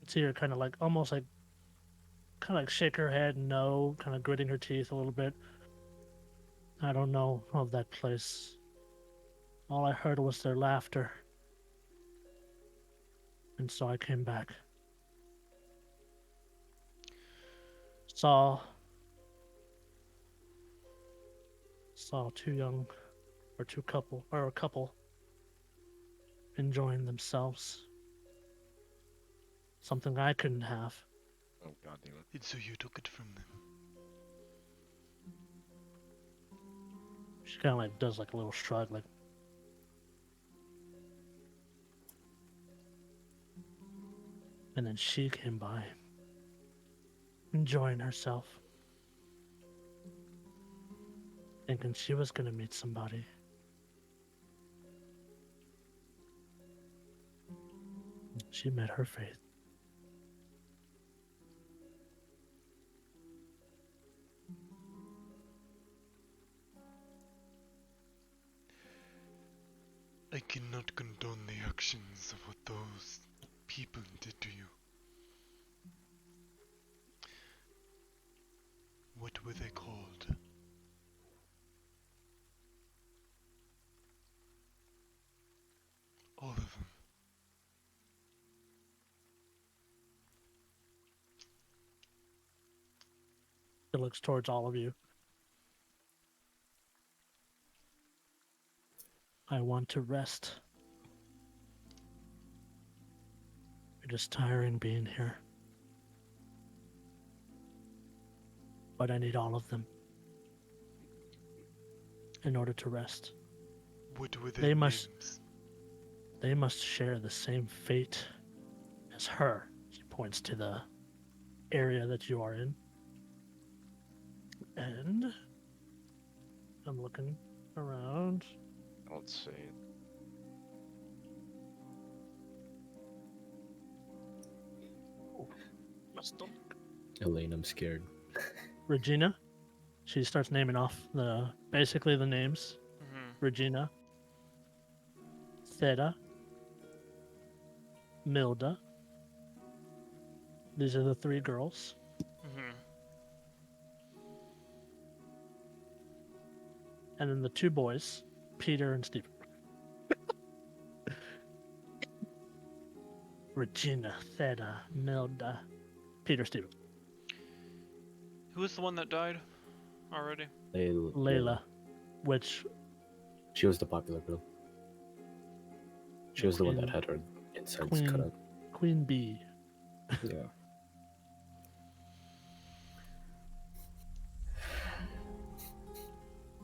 See her kind of like almost like shake her head no, kind of gritting her teeth a little bit. I don't know of that place. All I heard was their laughter, and so I came back. Saw a couple enjoying themselves. Something I couldn't have. Oh god damn it! And so you took it from them. She kind of like does like a little shrug, like. And then she came by, enjoying herself, thinking she was gonna meet somebody. She met her fate. I cannot condone the actions of what those people did to you. What were they called? All of them. It looks towards all of you. I want to rest. It is tiring being here. But I need all of them in order to rest. What were They their must- names? They must share the same fate as her. She points to the area that you are in. And I'm looking around. Let's see. Elaine, I'm scared. Regina. She starts naming off basically the names. Mm-hmm. Regina, Theta, Milda. These are the three girls. Mm-hmm. And then the two boys, Peter and Stephen. Regina, Theta, Milda, Peter, Stephen. Who was the one that died already? Layla, which She was the popular girl. She was the one that Queen- had her insides Queen- cut out. Queen Bee. Yeah.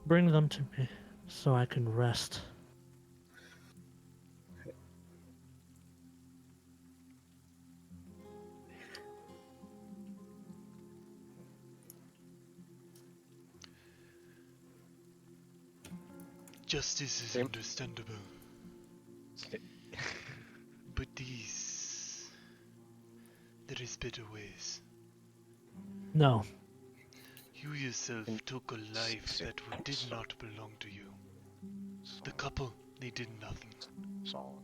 Bring them to me so I can rest. Justice is Same. understandable. But these... There is better ways. No, You yourself took a life that did not belong to you. The couple, they did nothing. Song.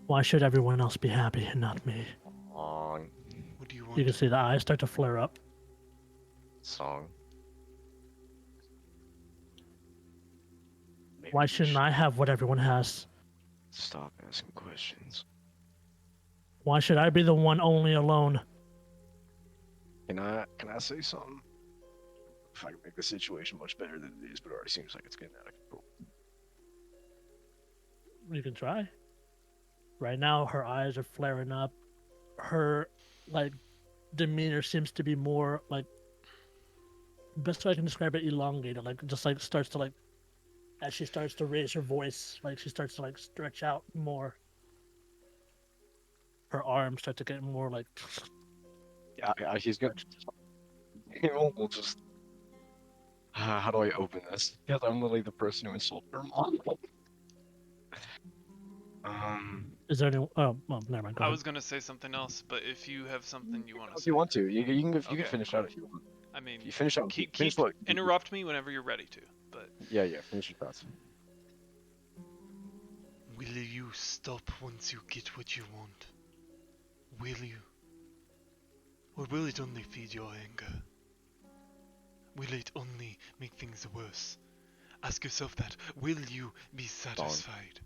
why should everyone else be happy and not me? Song. What do you You want? can see the eyes start to flare up. Song. Maybe Why we shouldn't should I have what everyone has? stop asking questions? Why should I be the one only alone? Can I say something? If I can make the situation much better than it is, but it already seems like it's getting out of control. You can try. Right now, her eyes are flaring up. Her, demeanor seems to be more, best way I can describe it, elongated. Starts to, as she starts to raise her voice, she starts to, stretch out more. Her arms start to get more, Yeah, he's gonna. He will just. How do I open this? Because I'm literally the person who insulted her mom. Is there any... Oh, well, never mind. Go I ahead. was gonna say something else, but if you have something you want to If say, you want to, you can Okay. finish out if you want. I mean, You finish out. keep Finish what? interrupt me whenever you're ready to. But Yeah, finish your thoughts. Will you stop once you get what you want? Will you? Or will it only feed your anger? Will it only make things worse? Ask yourself that. Will you be satisfied?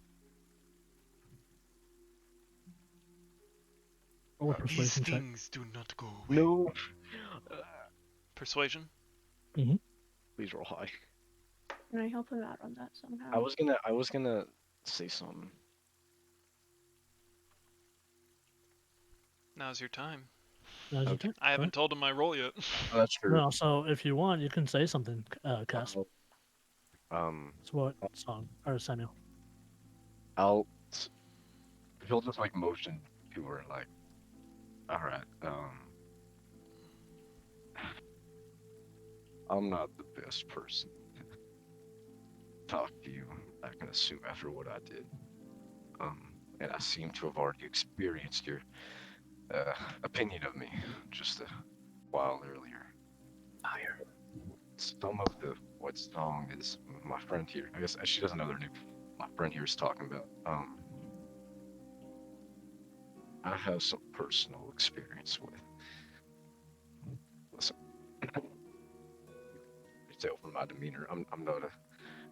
Roll a These These persuasion check. things do not go away. No. persuasion. Please roll high. Can I help him out on that somehow? I was gonna say something. Now's your time. Now's your Okay. turn. I haven't told him my roll yet. Oh, that's true. Well, so if you want, you can say something, Cass. It's what song? Or Samuel. I'll. He'll just motion to her all right. I'm not the best person to talk to you. I can assume after what I did. And I seem to have already experienced your opinion of me just a while earlier. Some of what's wrong is my friend here. I guess she doesn't know their name. My friend here is talking about. I have some personal experience with can tell from my demeanor, I'm not a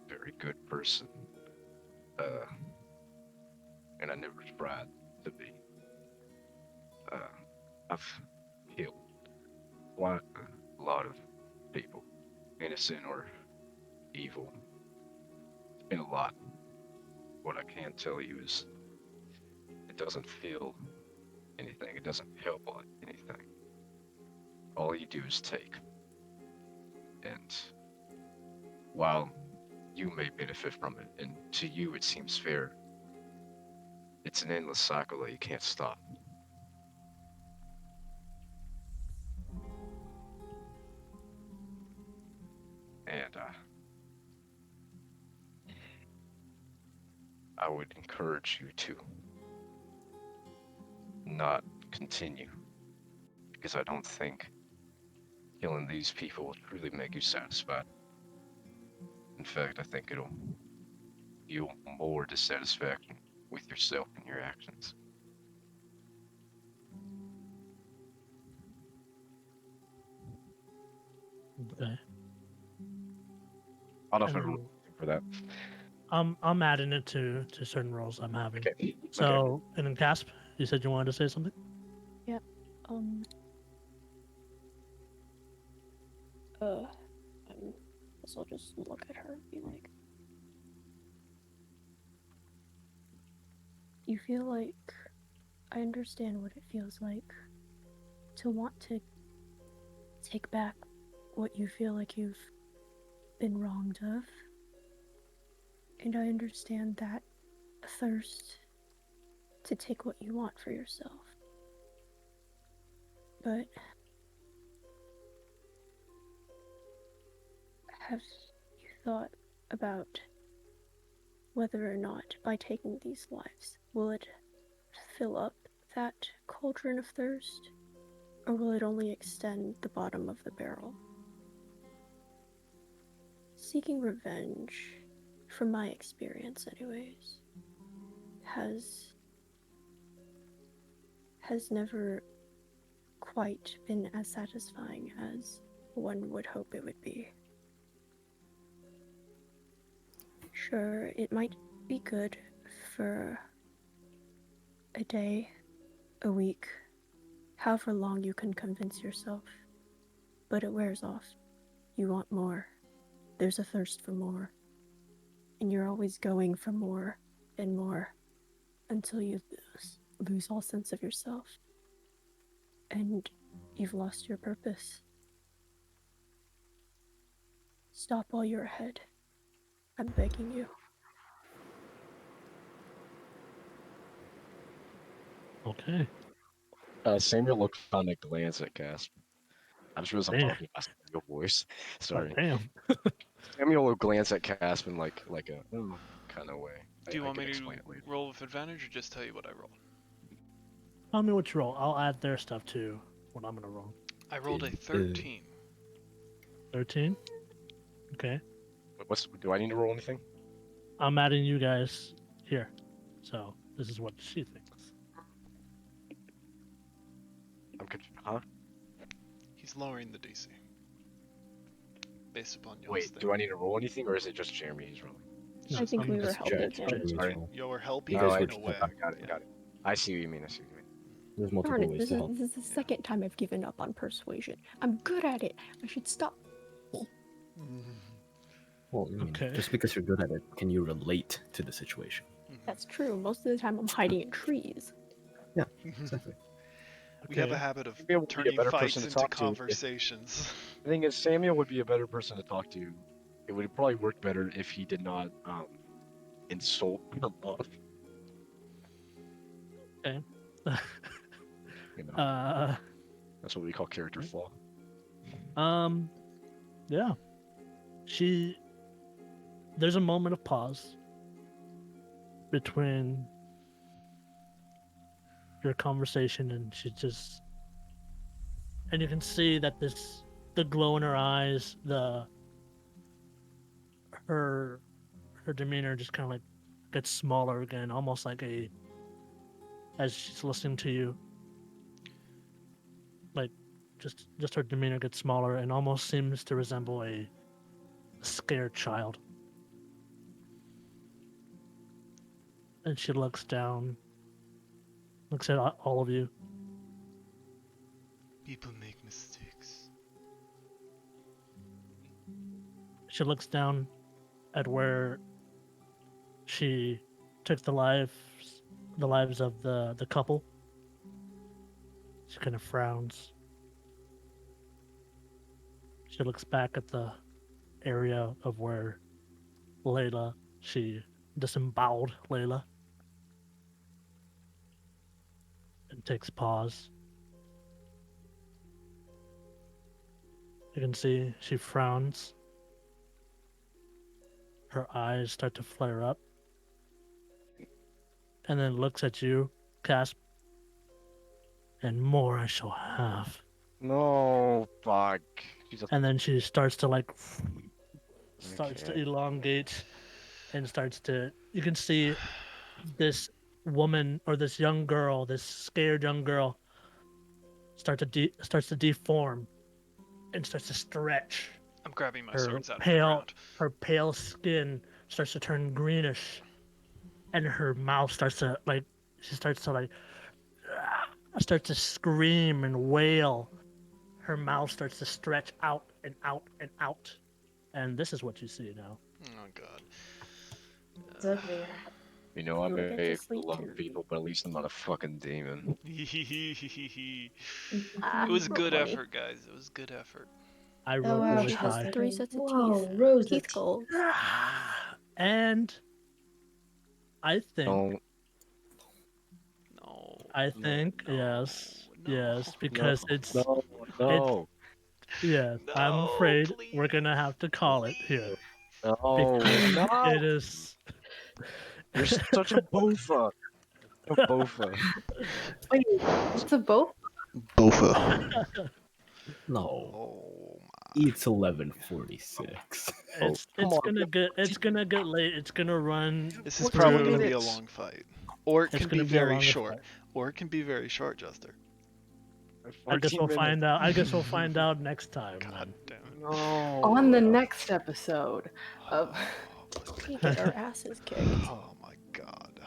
very good person. And I never tried to be. I've killed quite a lot of people, innocent or evil. It's been a lot. What I can tell you is it doesn't feel anything. It doesn't help anything. All you do is take. And while you may benefit from it, and to you it seems fair, it's an endless cycle that you can't stop. And I would encourage you to not continue, because I don't think killing these people will truly make you satisfied. In fact, I think it'll feel more dissatisfaction with yourself and your actions. Okay. I don't know if And I'm for that. I'm adding it to certain roles I'm having. Okay. So, and then Casp, you said you wanted to say something? Um. Guess I'll just look at her and be like, you feel like I understand what it feels like to want to take back what you feel like you've been wronged of. And I understand that thirst to take what you want for yourself. But have you thought about whether or not by taking these lives, will it fill up that cauldron of thirst? Or will it only extend the bottom of the barrel? Seeking revenge, from my experience anyways, has never quite been as satisfying as one would hope it would be. Sure, it might be good for a day, a week, however long you can convince yourself, but it wears off. You want more. There's a thirst for more. And you're always going for more and more until you lose all sense of yourself. And you've lost your purpose. Stop while you're ahead. I'm begging you. Okay. Samuel looked on a glance at Casper. I just realized I'm Damn. talking about your voice. Oh, Sorry. damn. Samuel will glance at Casper in like a kind of way. Do you I want can me to explain it later. roll with advantage or just tell you what I rolled? Tell me what you roll. I'll add their stuff to what I'm gonna roll. I rolled a 13. 13? Okay. Do I need to roll anything? I'm adding you guys here. So this is what she thinks. I'm confused. Huh? He's lowering the DC. Based upon y'all's Wait, thing. do I need to roll anything, or is it just Jeremy who's rolling? No, I think I'm we were just helping checking. him. Sorry. Yo, we're helping You guys him were in a just- way. Got it. Yeah. Got it. I see what you mean. There's Darn multiple it, ways this to is, help. this is the second time I've given up on persuasion. I'm good at it. I should stop. Well, I mean, Okay. just because you're good at it, can you relate to the situation? That's true. Most of the time I'm hiding in trees. Yeah, exactly. We have a Okay. habit of You'd be able to be a turning better fights person to into talk to if- conversations. The thing is, Samuel would be a better person to talk to. It would probably work better if he did not insult her boss. Okay. You know, uh, that's what we call character flaw. yeah. There's a moment of pause between your conversation, and and you can see that the glow in her eyes, her demeanor just kind of like gets smaller again, almost like as she's listening to you, like just her demeanor gets smaller and almost seems to resemble a scared child. And she looks down, looks at all of you. People make mistakes. She looks down at where she took the lives of the couple. She kind of frowns. She looks back at the area of where she disemboweled Layla. And takes pause. You can see she frowns. Her eyes start to flare up. And then looks at you, Casp. And more I shall have. No, fuck. And then she starts to Okay. elongate and starts to, you can see this woman or this young girl, this scared young girl starts to deform and starts to stretch. I'm grabbing my Her swords out of the ground. skin starts to turn greenish, and her mouth starts to start to scream and wail. Her mouth starts to stretch out and out and out, and this is what you see now. Oh god. Zenovia. You know, I You'll get to may sleep love tonight. people, but at least I'm not a fucking demon. It Ah, was not good funny. effort, guys. It was good effort. I Oh rolled wow, really She has high. 3 sets of Whoa, teeth. Rose Teeth goals. And I think, Don't. No. yes, no, yes, because it's No. yes. No, I'm afraid please, we're gonna have to call it here No. because No. it is. You're such a bofa. A bofa. Wait, what's a both? Bofa. No, Oh it's 11:46. It's come on. gonna get late. It's gonna run. This is What probably through- going to be a minutes? long fight. Or it It's can gonna be be a very longer short. fight. Or it can be very short, Jester. I guess 14 we'll minutes. find out. I guess we'll find out next time. God Then. damn it. No. On the next episode of We get our asses kicked. Oh my god.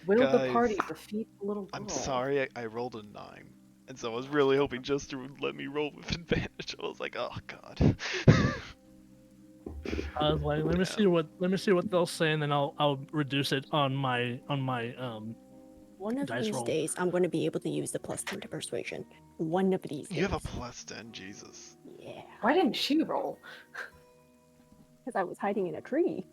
Will the Guys, Party Defeat the Little Girl? I'm sorry I rolled a 9. And so I was really hoping Jester would let me roll with advantage. I was like, oh god. I was like, let me Damn. see what they'll say, and then I'll reduce it on my One of dice these roll. days, I'm going to be able to use the +10 to persuasion. One of these days. You have a +10, Jesus. Yeah. Why didn't she roll? Because I was hiding in a tree.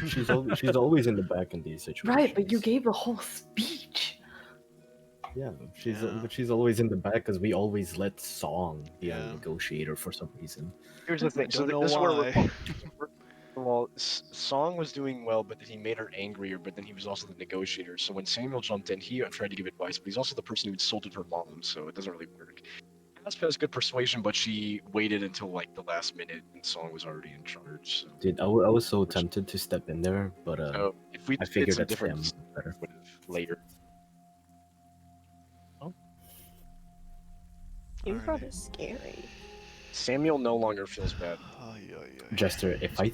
She's always in the back in these situations. Right, but you gave a whole speech. Yeah, Yeah. she's always in the back because we always let Song be our Yeah. negotiator for some reason. Here's the thing. So Don't know this is where we're why. well, Song was doing well, but then he made her angrier. But then he was also the negotiator. So when Samuel jumped in, he tried to give advice, but he's also the person who insulted her mom. So it doesn't really work. Asp has good persuasion, but she waited until like the last minute, and Song was already in charge. So, Dude, I was so tempted to step in there, but so if we I did figured some that different Sam was better. would have later. He was Alrighty. rather scary. Samuel no longer feels bad. Ay, ay, ay. Jester, if I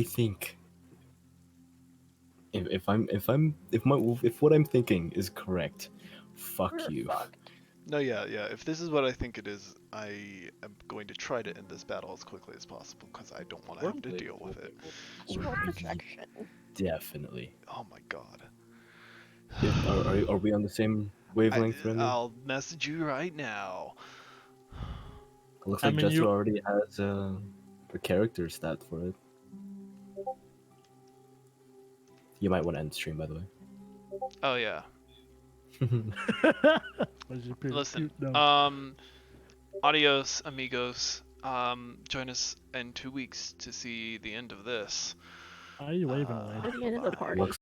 think if what I'm thinking is correct, fuck We're you. fucked. No, yeah. If this is what I think it is, I am going to try to end this battle as quickly as possible because I don't want to have to deal with it. Astral projection. Definitely. Oh my god. Are we on the same wavelength, Remy? I'll message you right now. Looks I like mean, Jester you- already has a character stat for it. You might want to end the stream, by the way. Oh yeah. Listen. No. Adios, amigos. Join us in 2 weeks to see the end of this. Why are you waving away? We're the end of the bye. party. Looks